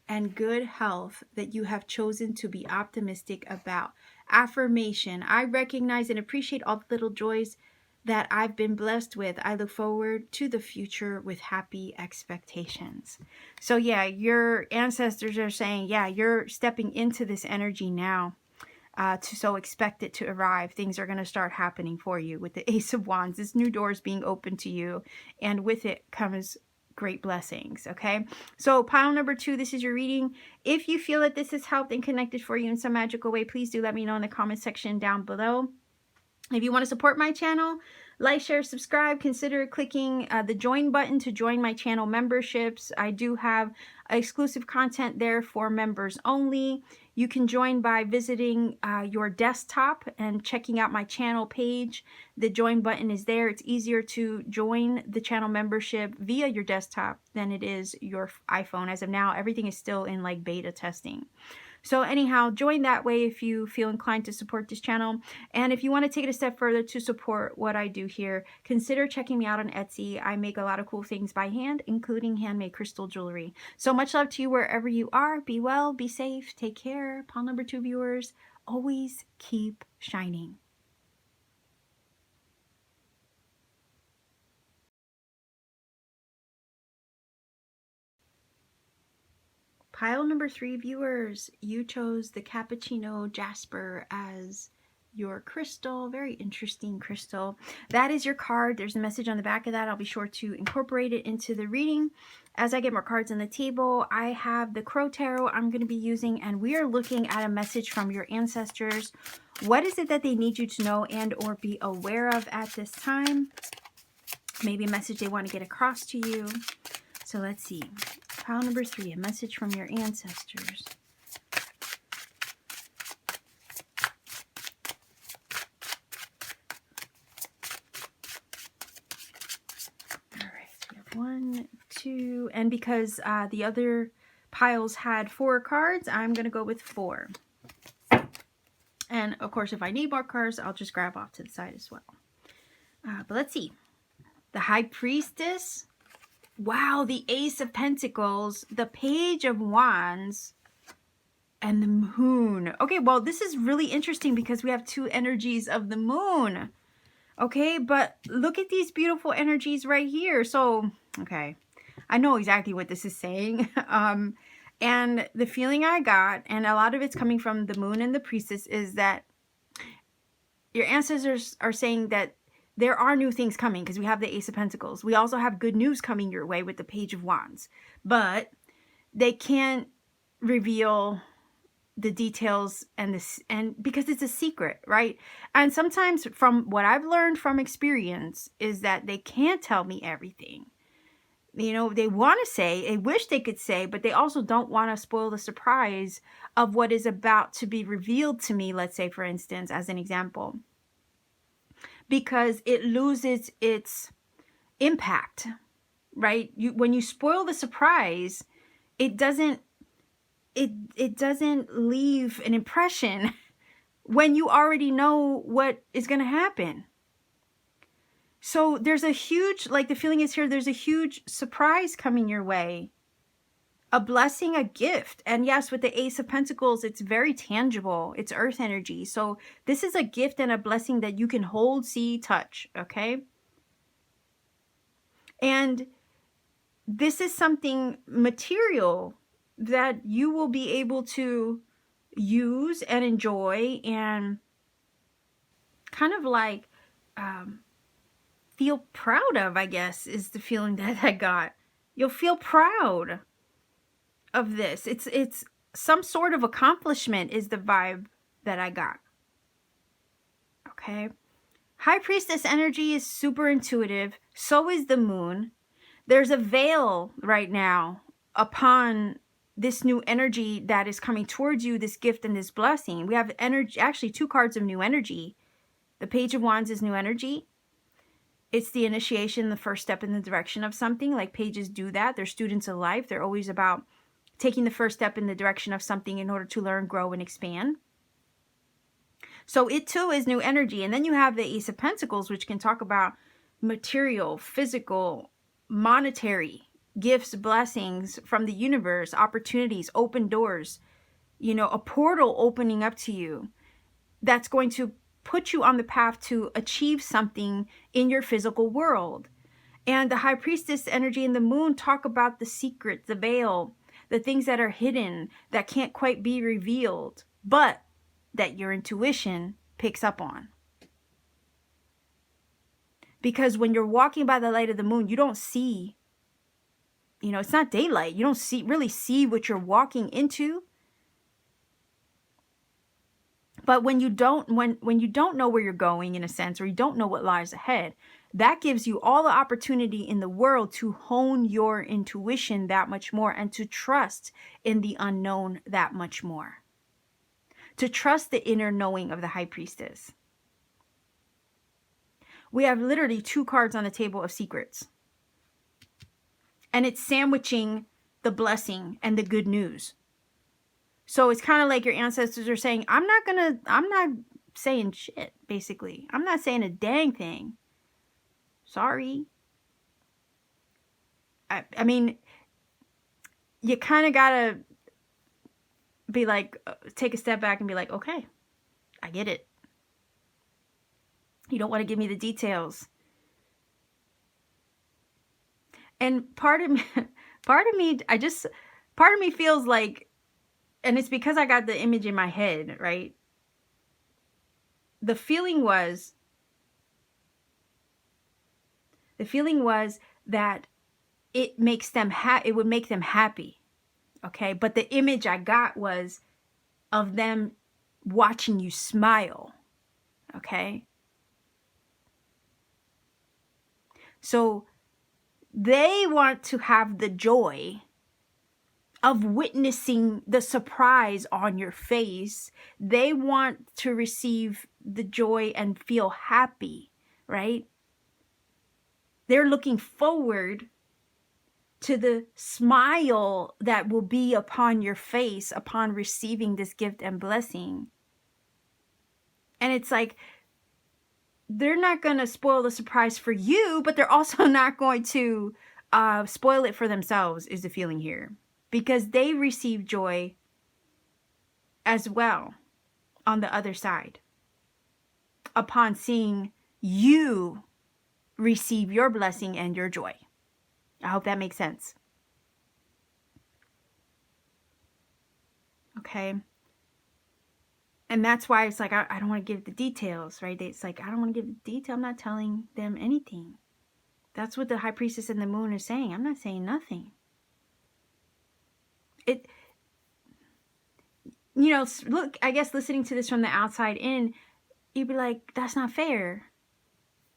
and good health that you have chosen to be optimistic about. Affirmation. I recognize and appreciate all the little joys that I've been blessed with. I look forward to the future with happy expectations. So yeah, your ancestors are saying, yeah, you're stepping into this energy now. So expect it to arrive. Things are going to start happening for you with the Ace of Wands. This new doors being open to you. And with it comes great blessings. Okay. So pile number 2, this is your reading. If you feel that this has helped and connected for you in some magical way, please do let me know in the comment section down below. If you want to support my channel, like, share, subscribe, consider clicking the join button to join my channel memberships. I do have exclusive content there for members only. You can join by visiting your desktop and checking out my channel page. The join button is there. It's easier to join the channel membership via your desktop than it is your iPhone. As of now, everything is still in like beta testing. So anyhow, join that way if you feel inclined to support this channel. And if you want to take it a step further to support what I do here, consider checking me out on Etsy. I make a lot of cool things by hand, including handmade crystal jewelry. So much love to you wherever you are. Be well, be safe, take care. Pile number 2 viewers, always keep shining. Pile number 3 viewers, you chose the Cappuccino Jasper as your crystal. Very interesting crystal. That is your card. There's a message on the back of that. I'll be sure to incorporate it into the reading. As I get more cards on the table, I have the Crow Tarot I'm going to be using, and we are looking at a message from your ancestors. What is it that they need you to know and or be aware of at this time? Maybe a message they want to get across to you. So let's see. Pile number 3, a message from your ancestors. And because the other piles had 4 cards, I'm going to go with 4. And of course, if I need more cards, I'll just grab off to the side as well. But let's see. The High Priestess. Wow, the Ace of Pentacles, the Page of Wands, and the Moon. Okay, well, this is really interesting because we have 2 energies of the Moon. Okay, but look at these beautiful energies right here. So, okay, I know exactly what this is saying. And the feeling I got, and a lot of it's coming from the Moon and the Priestess, is that your ancestors are saying that there are new things coming, because we have the Ace of Pentacles. We also have good news coming your way with the Page of Wands. But they can't reveal the details and because it's a secret, right? And sometimes, from what I've learned from experience, is that they can't tell me everything. You know, they want to say, they wish they could say, but they also don't want to spoil the surprise of what is about to be revealed to me, let's say, for instance, as an example. Because it loses its impact, right? When you spoil the surprise, it doesn't leave an impression when you already know what is going to happen. So there's a huge, like the feeling is here, there's a huge surprise coming your way. A blessing, a gift. And yes, with the Ace of Pentacles, it's very tangible. It's earth energy. So this is a gift and a blessing that you can hold, see, touch, okay? And this is something material that you will be able to use and enjoy and kind of like feel proud of, I guess, is the feeling that I got. You'll feel proud of this. It's some sort of accomplishment is the vibe that I got. Okay. High Priestess energy is super intuitive. So is the Moon. There's a veil right now upon this new energy that is coming towards you, this gift and this blessing. We have energy, actually 2 cards of new energy. The Page of Wands is new energy. It's the initiation, the first step in the direction of something. Like pages do that. They're students of life. They're always about taking the first step in the direction of something in order to learn, grow, and expand. So it too is new energy. And then you have the Ace of Pentacles, which can talk about material, physical, monetary gifts, blessings from the universe, opportunities, open doors, you know, a portal opening up to you that's going to put you on the path to achieve something in your physical world. And the High Priestess energy and the Moon talk about the secret, the veil, the things that are hidden, that can't quite be revealed, but that your intuition picks up on. Because when you're walking by the light of the moon, you don't see, you know, it's not daylight. You don't really see what you're walking into. But when you don't know where you're going, in a sense, or you don't know what lies ahead, that gives you all the opportunity in the world to hone your intuition that much more and to trust in the unknown that much more. To trust the inner knowing of the High Priestess. We have literally 2 cards on the table of secrets. And it's sandwiching the blessing and the good news. So it's kind of like your ancestors are saying, I'm not saying shit, basically. I'm not saying a dang thing. Sorry. I mean, you kind of got to be like, take a step back and be like, okay, I get it. You don't want to give me the details. And part of me feels like, and it's because I got the image in my head, right? The feeling was that it would make them happy. Okay? But the image I got was of them watching you smile. Okay? So they want to have the joy of witnessing the surprise on your face. They want to receive the joy and feel happy, right? They're looking forward to the smile that will be upon your face upon receiving this gift and blessing. And it's like, they're not going to spoil the surprise for you, but they're also not going to spoil it for themselves, is the feeling here. Because they receive joy as well on the other side upon seeing you receive your blessing and your joy. I hope that makes sense. Okay. And that's why it's like, I don't want to give the details, right? It's like, I don't want to give the detail. I'm not telling them anything. That's what the High Priestess and the Moon is saying. I'm not saying nothing. You know, look, I guess listening to this from the outside in, you'd be like, that's not fair,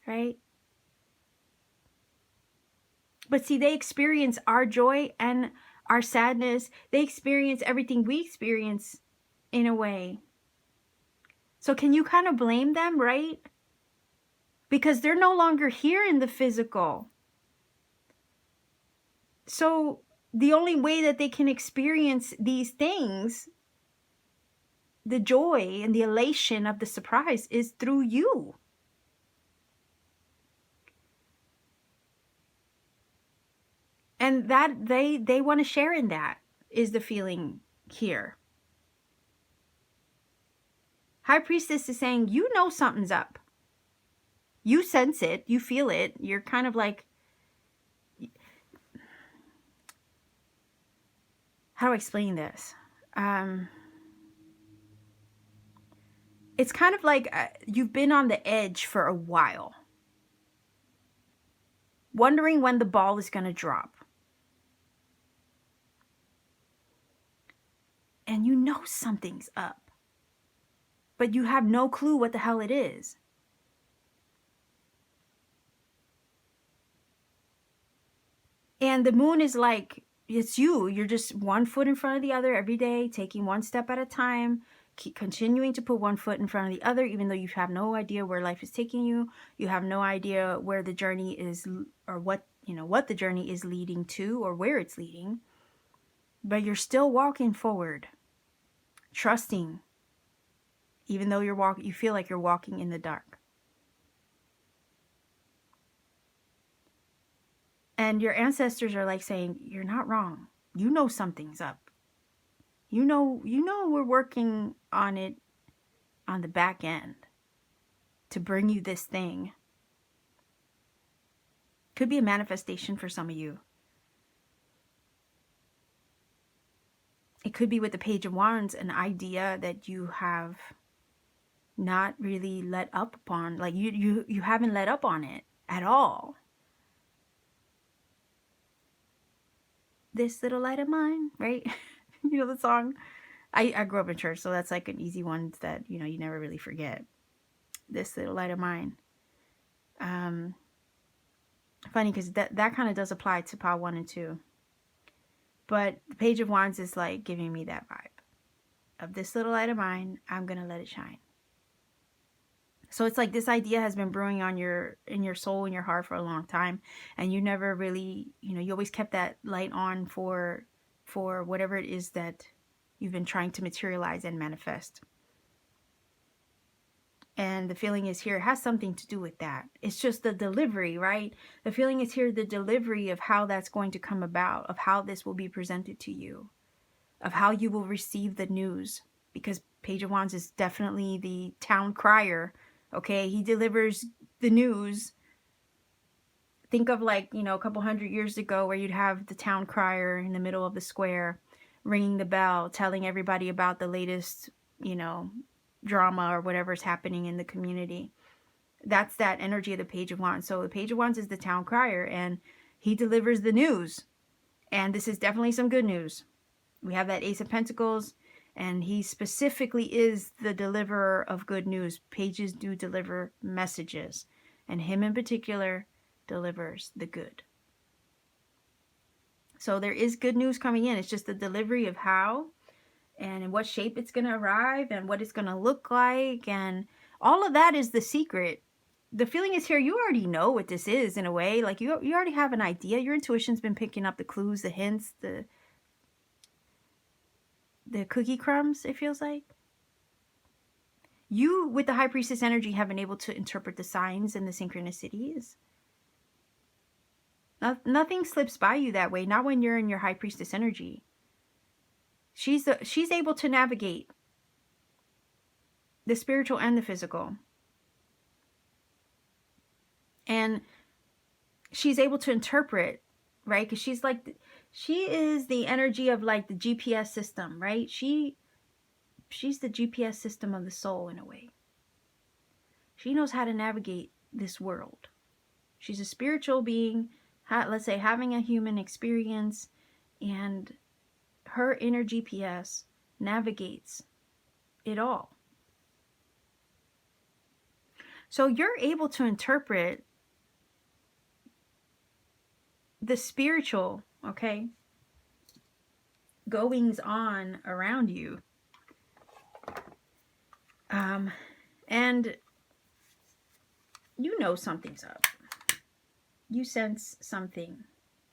right? But see, they experience our joy and our sadness. They experience everything we experience in a way. So can you kind of blame them, right? Because they're no longer here in the physical. So the only way that they can experience these things, the joy and the elation of the surprise, is through you. And that they want to share in that, is the feeling here. High Priestess is saying, you know something's up. You sense it. You feel it. You're kind of like, how do I explain this? It's kind of like you've been on the edge for a while, wondering when the ball is going to drop. And you know something's up, but you have no clue what the hell it is. And the Moon is like, it's you. You're just one foot in front of the other every day, taking one step at a time, keep continuing to put one foot in front of the other, even though you have no idea where life is taking you. You have no idea where the journey is, or what the journey is leading to, or where it's leading. But you're still walking forward, trusting, even though you feel like you're walking in the dark. And your ancestors are like saying, you're not wrong. You know something's up. You know we're working on it on the back end to bring you this thing. Could be a manifestation for some of you. It could be with the Page of Wands, an idea that you have not really let up upon. Like you haven't let up on it at all. This little light of mine, right? You know the song? I grew up in church, so that's like an easy one that, you never really forget. This little light of mine. Funny, because that kind of does apply to Pile 1 and 2. But the Page of Wands is like giving me that vibe of this little light of mine, I'm going to let it shine. So it's like this idea has been brewing in your soul, in your heart for a long time. And you never really, you always kept that light on for whatever it is that you've been trying to materialize and manifest. And the feeling is here, it has something to do with that. It's just the delivery, right? The feeling is here, the delivery of how that's going to come about, of how this will be presented to you, of how you will receive the news. Because Page of Wands is definitely the town crier. Okay, he delivers the news. Think of like, a couple hundred years ago where you'd have the town crier in the middle of the square ringing the bell, telling everybody about the latest, drama or whatever's happening in the community. That's that energy of the Page of Wands. So the Page of Wands is the town crier, and he delivers the news. And this is definitely some good news. We have that Ace of Pentacles, and he specifically is the deliverer of good news. Pages do deliver messages, and him in particular delivers the good. So there is good news coming in. It's just the delivery of how and in what shape it's going to arrive and what it's going to look like. And all of that is the secret. the feeling is here, you already know what this is in a way. Like you already have an idea. Your intuition's been picking up the clues, the hints, the cookie crumbs, it feels like. You, with the High Priestess energy, have been able to interpret the signs and the synchronicities. Nothing slips by you that way, not when you're in your High Priestess energy. She's able to navigate the spiritual and the physical. And she's able to interpret, right? Because she is the energy of like the GPS system, right? She's the GPS system of the soul in a way. She knows how to navigate this world. She's a spiritual being, let's say having a human experience, and her inner GPS navigates it all. So you're able to interpret the spiritual, okay, goings on around you. And you know something's up. You sense something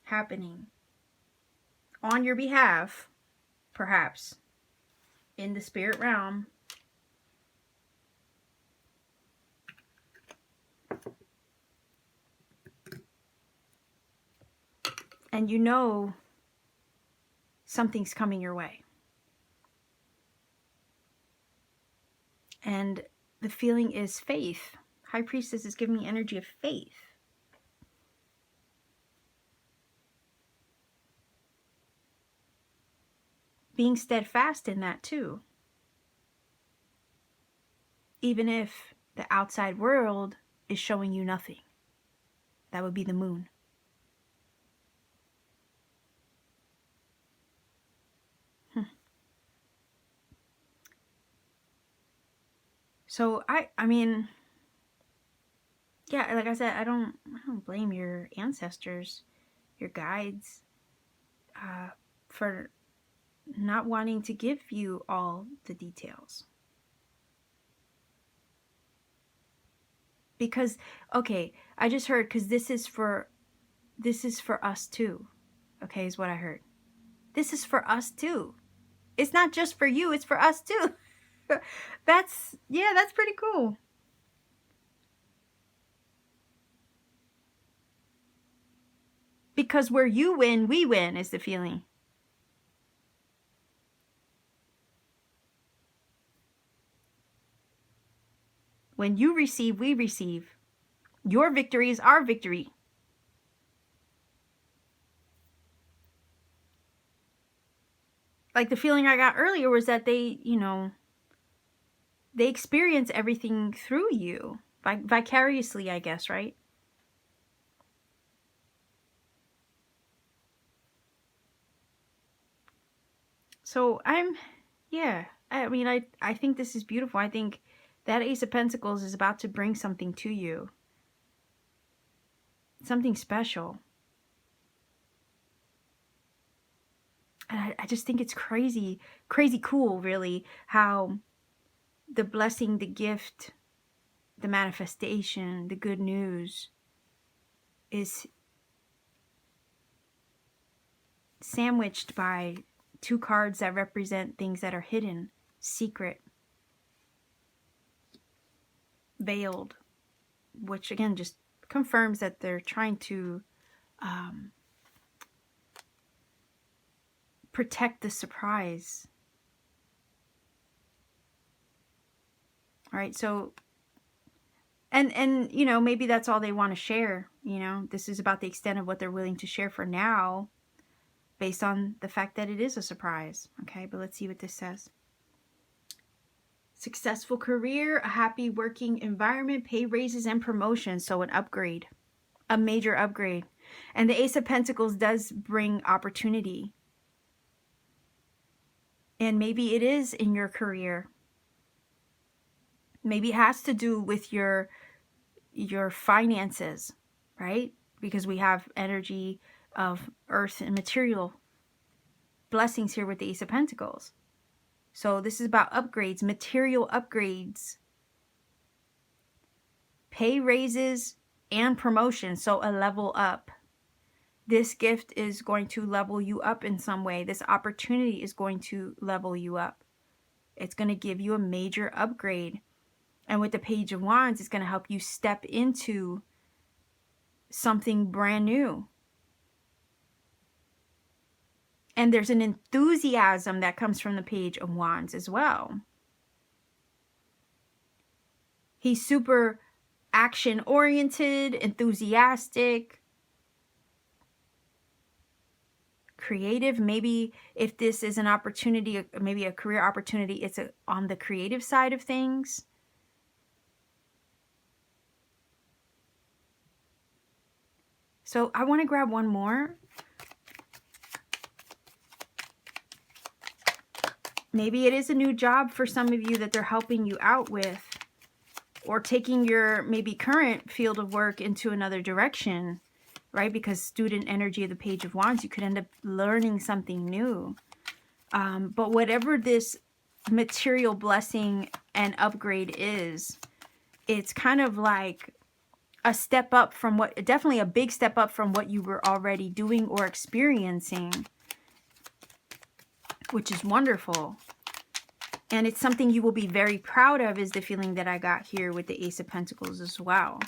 happening on your behalf, perhaps, in the spirit realm. And you know something's coming your way. And the feeling is faith. High Priestess is giving me energy of faith. Being steadfast in that too. Even if the outside world is showing you nothing. That would be the moon. So I mean, yeah, like I said, I don't blame your ancestors, your guides, for not wanting to give you all the details. Because, okay, I just heard, because this is for us too. Okay, is what I heard. This is for us too. It's not just for you, it's for us too. That's pretty cool. Because where you win, we win is the feeling. When you receive, we receive. Your victory is our victory. Like the feeling I got earlier was that they, they experience everything through you. Vicariously, I guess, right? So I mean, I think this is beautiful. I think that Ace of Pentacles is about to bring something to you. Something special. And I just think it's crazy cool, really, how the blessing, the gift, the manifestation, the good news is sandwiched by two cards that represent things that are hidden, secret, veiled, which again just confirms that they're trying to protect the surprise. All right, so and maybe that's all they want to share. This is about the extent of what they're willing to share for now, based on the fact that it is a surprise. Okay, but let's see what this says. Successful career, a happy working environment, pay raises and promotions. So an upgrade, a major upgrade. And the Ace of Pentacles does bring opportunity. And maybe it is in your career. Maybe it has to do with your finances, right? Because we have energy of earth and material blessings here with the Ace of Pentacles. So this is about upgrades, material upgrades, pay raises and promotion, so a level up. This gift is going to level you up in some way. This opportunity is going to level you up. It's going to give you a major upgrade. And with the Page of Wands, it's going to help you step into something brand new. And there's an enthusiasm that comes from the Page of Wands as well. He's super action-oriented, enthusiastic, creative. Maybe if this is an opportunity, maybe a career opportunity, it's on the creative side of things. So I want to grab one more. Maybe it is a new job for some of you that they're helping you out with, or taking your maybe current field of work into another direction, right? Because student energy of the Page of Wands, you could end up learning something new. But whatever this material blessing and upgrade is, it's kind of like a step up from what, definitely a big step up from what you were already doing or experiencing, which is wonderful. And it's something you will be very proud of, is the feeling that I got here with the Ace of Pentacles as well.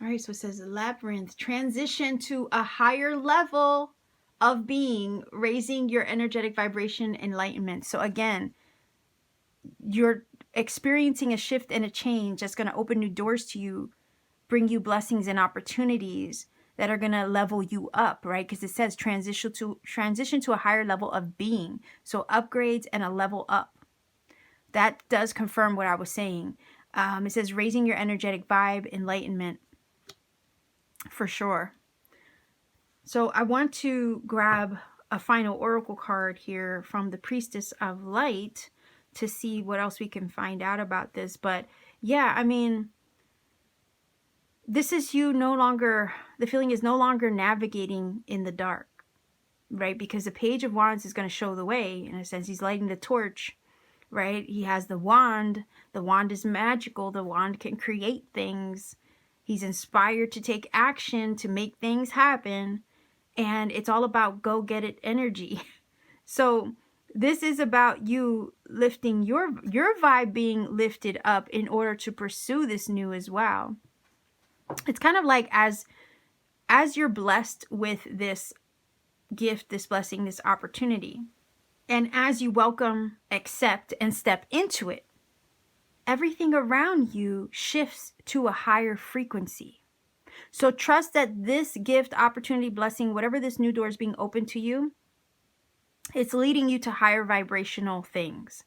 All right, so it says Labyrinth, transition to a higher level of being, raising your energetic vibration, enlightenment. So again, you're experiencing a shift and a change that's going to open new doors to you, bring you blessings and opportunities that are going to level you up, right? Because it says transition to a higher level of being. So upgrades and a level up. That does confirm what I was saying. It says raising your energetic vibe, enlightenment, for sure. So I want to grab a final oracle card here from the Priestess of Light to see what else we can find out about this. But yeah, I mean, this is you no longer, the feeling is no longer navigating in the dark, right? Because the Page of Wands is going to show the way. In a sense, he's lighting the torch, right? He has the wand. The wand is magical. The wand can create things. He's inspired to take action, to make things happen. And it's all about go get it energy. So this is about you lifting your vibe, being lifted up in order to pursue this new as well. It's kind of like as you're blessed with this gift, this blessing, this opportunity, and as you welcome, accept, and step into it, everything around you shifts to a higher frequency. So trust that this gift, opportunity, blessing, whatever this new door is being open to you, it's leading you to higher vibrational things.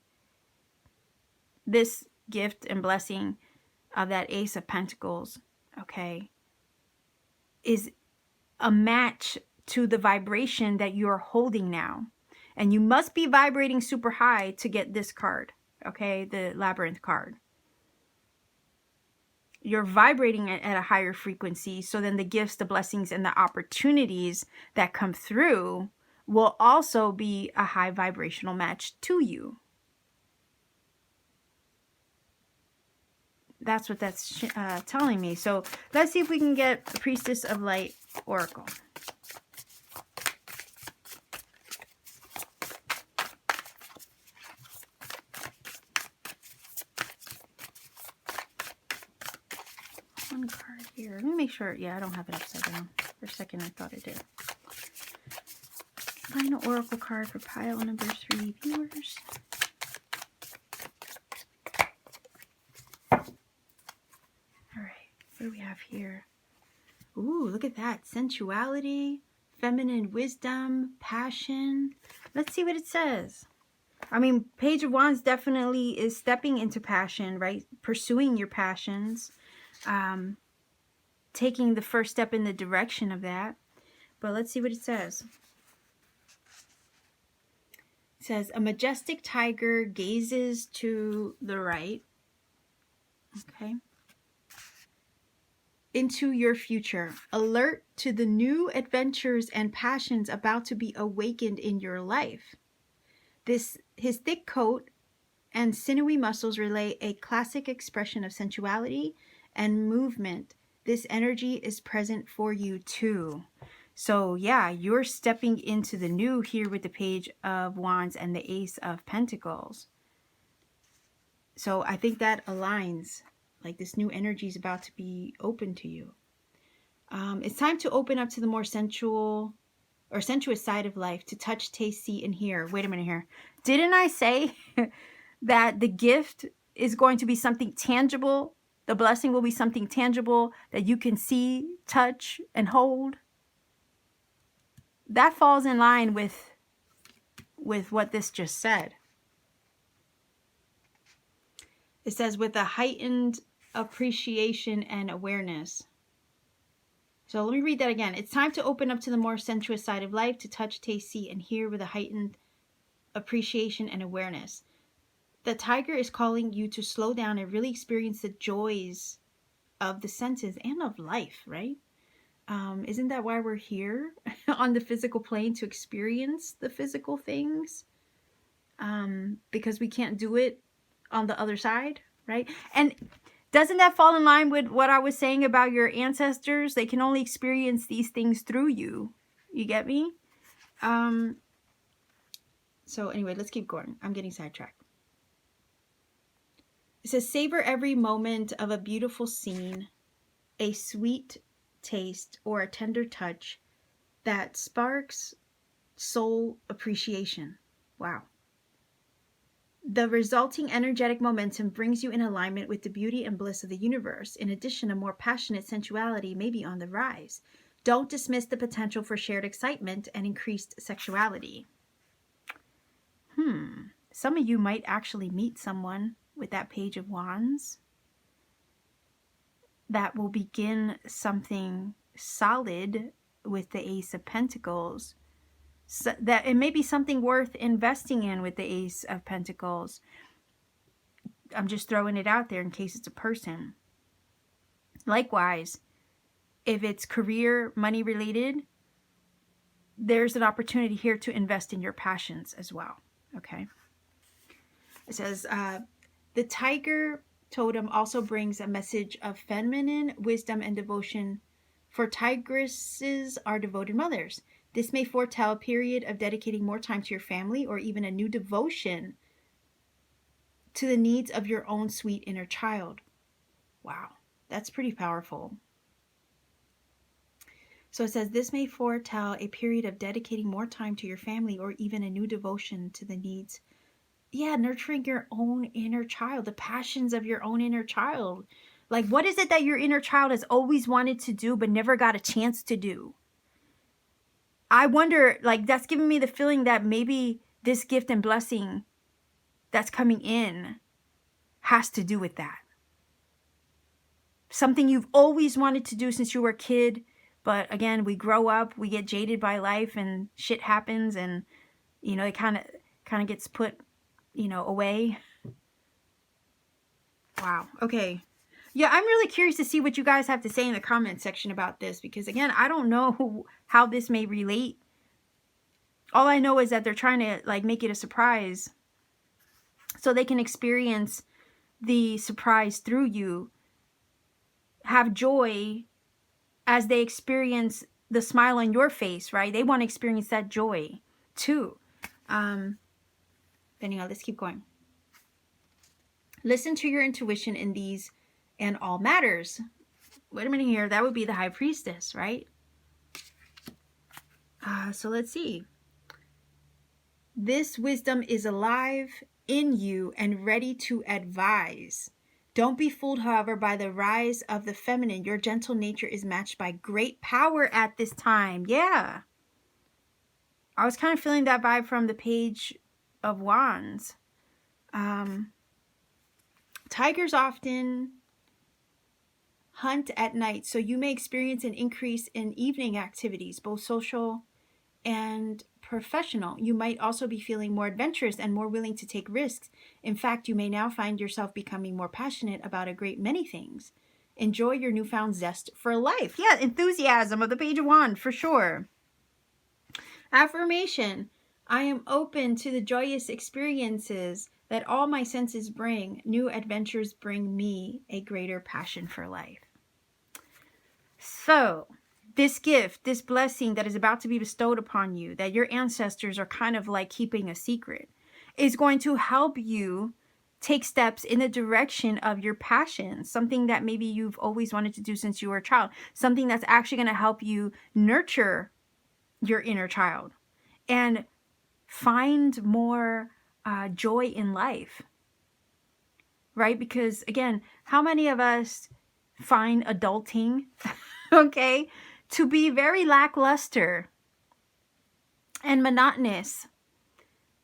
This gift and blessing of that Ace of Pentacles, okay, is a match to the vibration that you're holding now. And you must be vibrating super high to get this card, okay, the Labyrinth card. You're vibrating at a higher frequency, so then the gifts, the blessings, and the opportunities that come through will also be a high vibrational match to you. That's what that's telling me. So let's see if we can get the Priestess of Light Oracle. One card here. Let me make sure. Yeah, I don't have it upside down. For a second, I thought I did. Final Oracle card for pile number 3 viewers. What do we have here? Ooh, look at that. Sensuality, feminine wisdom, passion. Let's see what it says. I mean, Page of Wands definitely is stepping into passion, right? Pursuing your passions. Taking the first step in the direction of that. But let's see what it says. It says, a majestic tiger gazes to the right. Okay. into your future, alert to the new adventures and passions about to be awakened in your life. His thick coat and sinewy muscles relay a classic expression of sensuality and movement. This energy is present for you too. So yeah, you're stepping into the new here with the Page of Wands and the Ace of Pentacles. So I think that aligns. Like this new energy is about to be open to you. It's time to open up to the more sensual or sensuous side of life, to touch, taste, see, and hear. Wait a minute here. Didn't I say that the gift is going to be something tangible? The blessing will be something tangible that you can see, touch, and hold. That falls in line with what this just said. It says with a heightened appreciation and awareness. So let me read that again. It's time to open up to the more sensuous side of life, to touch, taste, see, and hear with a heightened appreciation and awareness. The tiger is calling you to slow down and really experience the joys of the senses and of life, right? Isn't that why we're here on the physical plane, to experience the physical things? Because we can't do it on the other side, right? And doesn't that fall in line with what I was saying about your ancestors? They can only experience these things through you. You get me? So anyway, let's keep going. I'm getting sidetracked. It says, savor every moment of a beautiful scene, a sweet taste, or a tender touch that sparks soul appreciation. Wow. The resulting energetic momentum brings you in alignment with the beauty and bliss of the universe. In addition, a more passionate sensuality may be on the rise. Don't dismiss the potential for shared excitement and increased sexuality. Some of you might actually meet someone with that Page of Wands that will begin something solid with the Ace of Pentacles. So that it may be something worth investing in with the Ace of Pentacles. I'm just throwing it out there in case it's a person. Likewise, if it's career, money related, there's an opportunity here to invest in your passions as well. Okay. It says, the tiger totem also brings a message of feminine wisdom and devotion, for tigresses are devoted mothers. This may foretell a period of dedicating more time to your family, or even a new devotion to the needs of your own sweet inner child. Wow, that's pretty powerful. So it says, this may foretell a period of dedicating more time to your family, or even a new devotion to the needs. Yeah, nurturing your own inner child, the passions of your own inner child. Like, what is it that your inner child has always wanted to do but never got a chance to do? I wonder, like, that's giving me the feeling that maybe this gift and blessing that's coming in has to do with that. Something you've always wanted to do since you were a kid, but again, we grow up, we get jaded by life, and shit happens, and you know, it kind of gets put, you know, away. Wow. Okay. Yeah, I'm really curious to see what you guys have to say in the comment section about this, because again, I don't know how this may relate. All I know is that they're trying to like make it a surprise so they can experience the surprise through you. Have joy as they experience the smile on your face, right? They want to experience that joy too. Anyhow, let's keep going. Listen to your intuition in these and all matters. Wait a minute here. That would be the High Priestess, right? So let's see. This wisdom is alive in you and ready to advise. Don't be fooled, however, by the rise of the feminine. Your gentle nature is matched by great power at this time. Yeah. I was kind of feeling that vibe from the Page of Wands. Tigers often hunt at night, so you may experience an increase in evening activities, both social and professional. You might also be feeling more adventurous and more willing to take risks. In fact, you may now find yourself becoming more passionate about a great many things. Enjoy your newfound zest for life. Yeah, enthusiasm of the Page of Wands, for sure. Affirmation. I am open to the joyous experiences that all my senses bring. New adventures bring me a greater passion for life. So, this gift, this blessing that is about to be bestowed upon you, that your ancestors are kind of like keeping a secret, is going to help you take steps in the direction of your passion, something that maybe you've always wanted to do since you were a child, something that's actually going to help you nurture your inner child and find more joy in life, right? Because again, how many of us find adulting, okay, to be very lackluster and monotonous?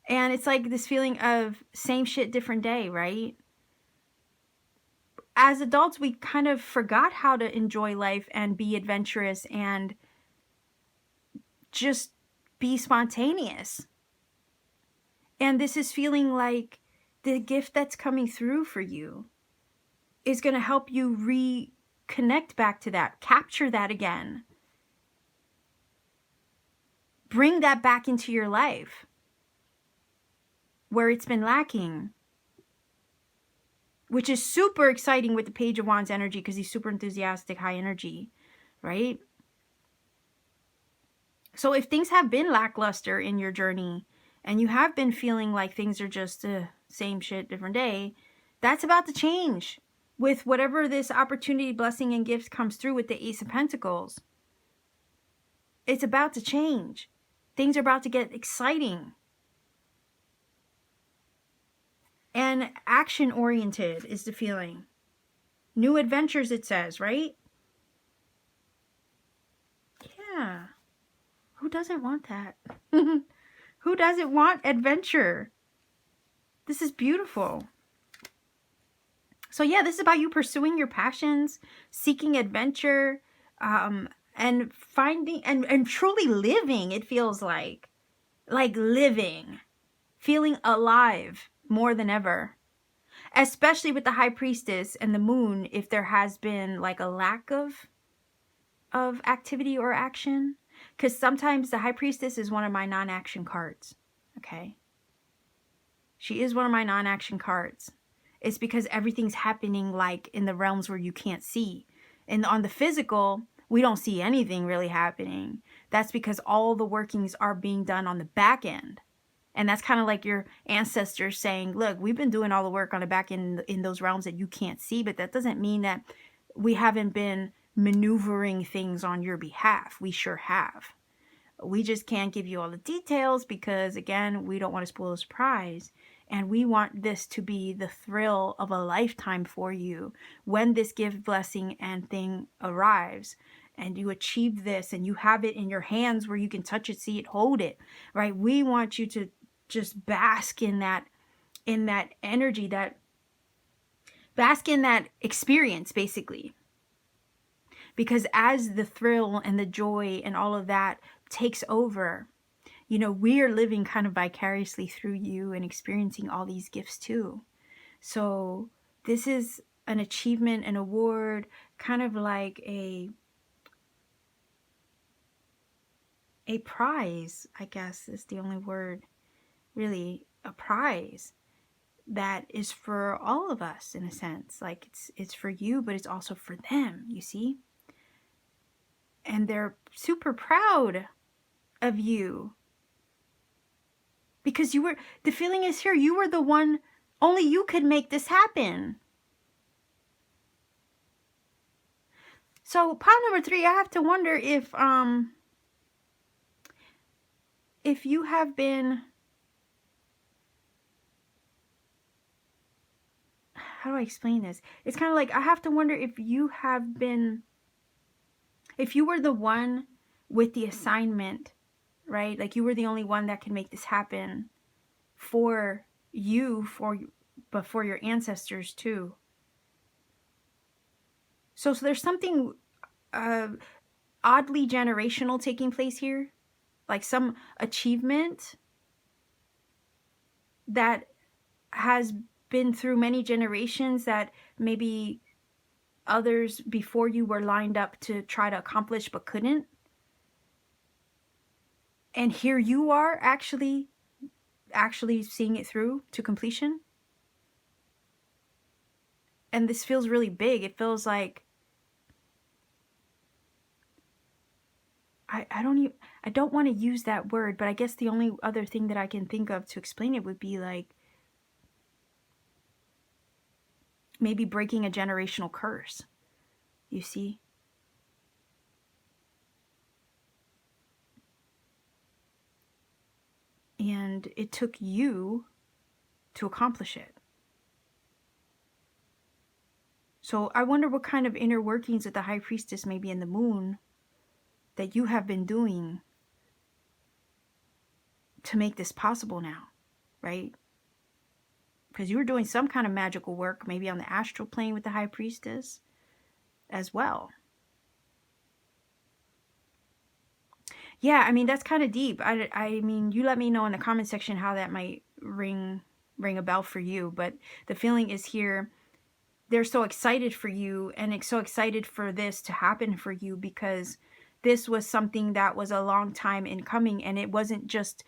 And it's like this feeling of same shit, different day, right? As adults, we kind of forgot how to enjoy life and be adventurous and just be spontaneous. And this is feeling like the gift that's coming through for you is going to help you reconnect back to that, capture that again. Bring that back into your life where it's been lacking, which is super exciting with the Page of Wands energy because he's super enthusiastic, high energy, right? So if things have been lackluster in your journey and you have been feeling like things are just same shit, different day, that's about to change with whatever this opportunity, blessing, and gifts comes through with the Ace of Pentacles. It's about to change. Things are about to get exciting. And action-oriented is the feeling. New adventures, it says, right? Yeah. Who doesn't want that? Who doesn't want adventure? This is beautiful. So yeah, this is about you pursuing your passions, seeking adventure, and finding and truly living. It feels like living, feeling alive more than ever, especially with the High Priestess and the Moon. If there has been like a lack of activity or action, because sometimes the High Priestess is one of my non-action cards. Okay, she is one of my non-action cards. It's because everything's happening like in the realms where you can't see. And on the physical, we don't see anything really happening. That's because all the workings are being done on the back end. And that's kind of like your ancestors saying, look, we've been doing all the work on the back end in those realms that you can't see. But that doesn't mean that we haven't been maneuvering things on your behalf. We sure have. We just can't give you all the details because, again, we don't want to spoil the surprise. And we want this to be the thrill of a lifetime for you when this gift, blessing, and thing arrives. And you achieve this and you have it in your hands where you can touch it, see it, hold it, right? We want you to just bask in that energy, bask in that experience, basically. Because as the thrill and the joy and all of that takes over, you know, we are living kind of vicariously through you and experiencing all these gifts too. So this is an achievement, an award, kind of like a prize, I guess is the only word, really, a prize that is for all of us in a sense. Like it's for you, but it's also for them, you see? And they're super proud of you. Because you were, the feeling is here, you were the one, only you could make this happen. So pile number 3, I have to wonder if you have been, how do I explain this? It's kind of like, I have to wonder if you have been, if you were the one with the assignment, right? Like you were the only one that can make this happen for you, but for your ancestors too. So there's something oddly generational taking place here. Like some achievement that has been through many generations that maybe others before you were lined up to try to accomplish but couldn't. And here you are actually seeing it through to completion. And this feels really big. It feels like I don't want to use that word, but I guess the only other thing that I can think of to explain it would be like maybe breaking a generational curse. You see? And it took you to accomplish it. So I wonder what kind of inner workings of the High Priestess, maybe in the moon, that you have been doing to make this possible now, right? Because you were doing some kind of magical work, maybe on the astral plane with the High Priestess as well. Yeah, I mean, that's kind of deep. I mean, you let me know in the comment section how that might ring a bell for you. But the feeling is here, they're so excited for you and so excited for this to happen for you, because this was something that was a long time in coming, and it wasn't just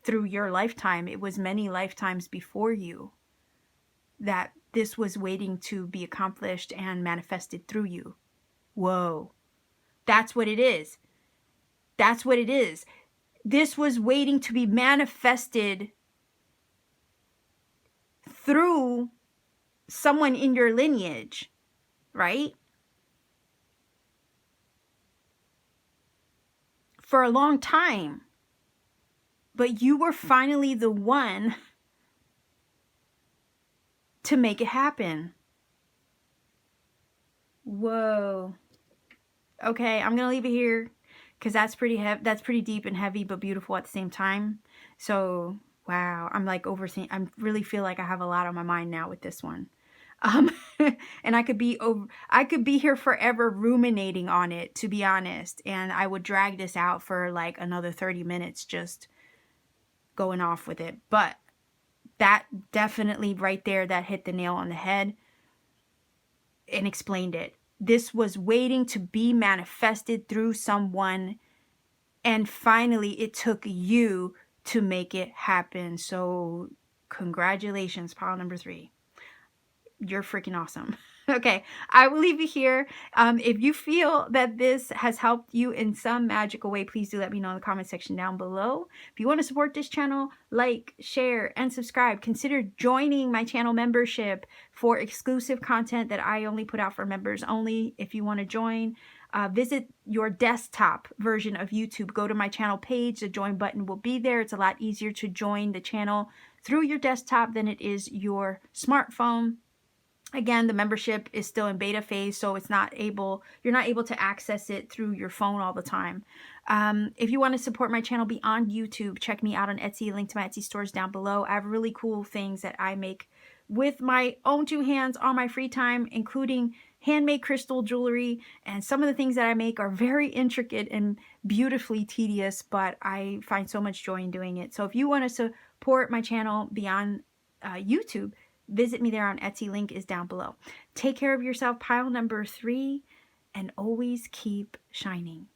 through your lifetime. It was many lifetimes before you that this was waiting to be accomplished and manifested through you. Whoa. That's what it is. That's what it is. This was waiting to be manifested through someone in your lineage, right? For a long time. But you were finally the one to make it happen. Whoa. Okay, I'm going to leave it here because that's pretty deep and heavy, but beautiful at the same time. So, wow, I'm like overthinking. I really feel like I have a lot on my mind now with this one. And I could be here forever ruminating on it, to be honest. And I would drag this out for like another 30 minutes just going off with it. But that definitely right there, that hit the nail on the head and explained it. This was waiting to be manifested through someone, and finally it took you to make it happen. So congratulations, pile number 3. You're freaking awesome. Okay, I will leave you here. If you feel that this has helped you in some magical way, please do let me know in the comment section down below. If you want to support this channel, like, share, and subscribe. Consider joining my channel membership for exclusive content that I only put out for members only. If you want to join, visit your desktop version of YouTube. Go to my channel page. The join button will be there. It's a lot easier to join the channel through your desktop than it is your smartphone. Again, the membership is still in beta phase, so you're not able to access it through your phone all the time. If you want to support my channel beyond YouTube, check me out on Etsy. Link to my Etsy stores down below. I have really cool things that I make with my own 2 hands on my free time, including handmade crystal jewelry. And some of the things that I make are very intricate and beautifully tedious, but I find so much joy in doing it. So if you want to support my channel beyond YouTube, visit me there on Etsy. Link is down below. Take care of yourself, pile number 3, and always keep shining.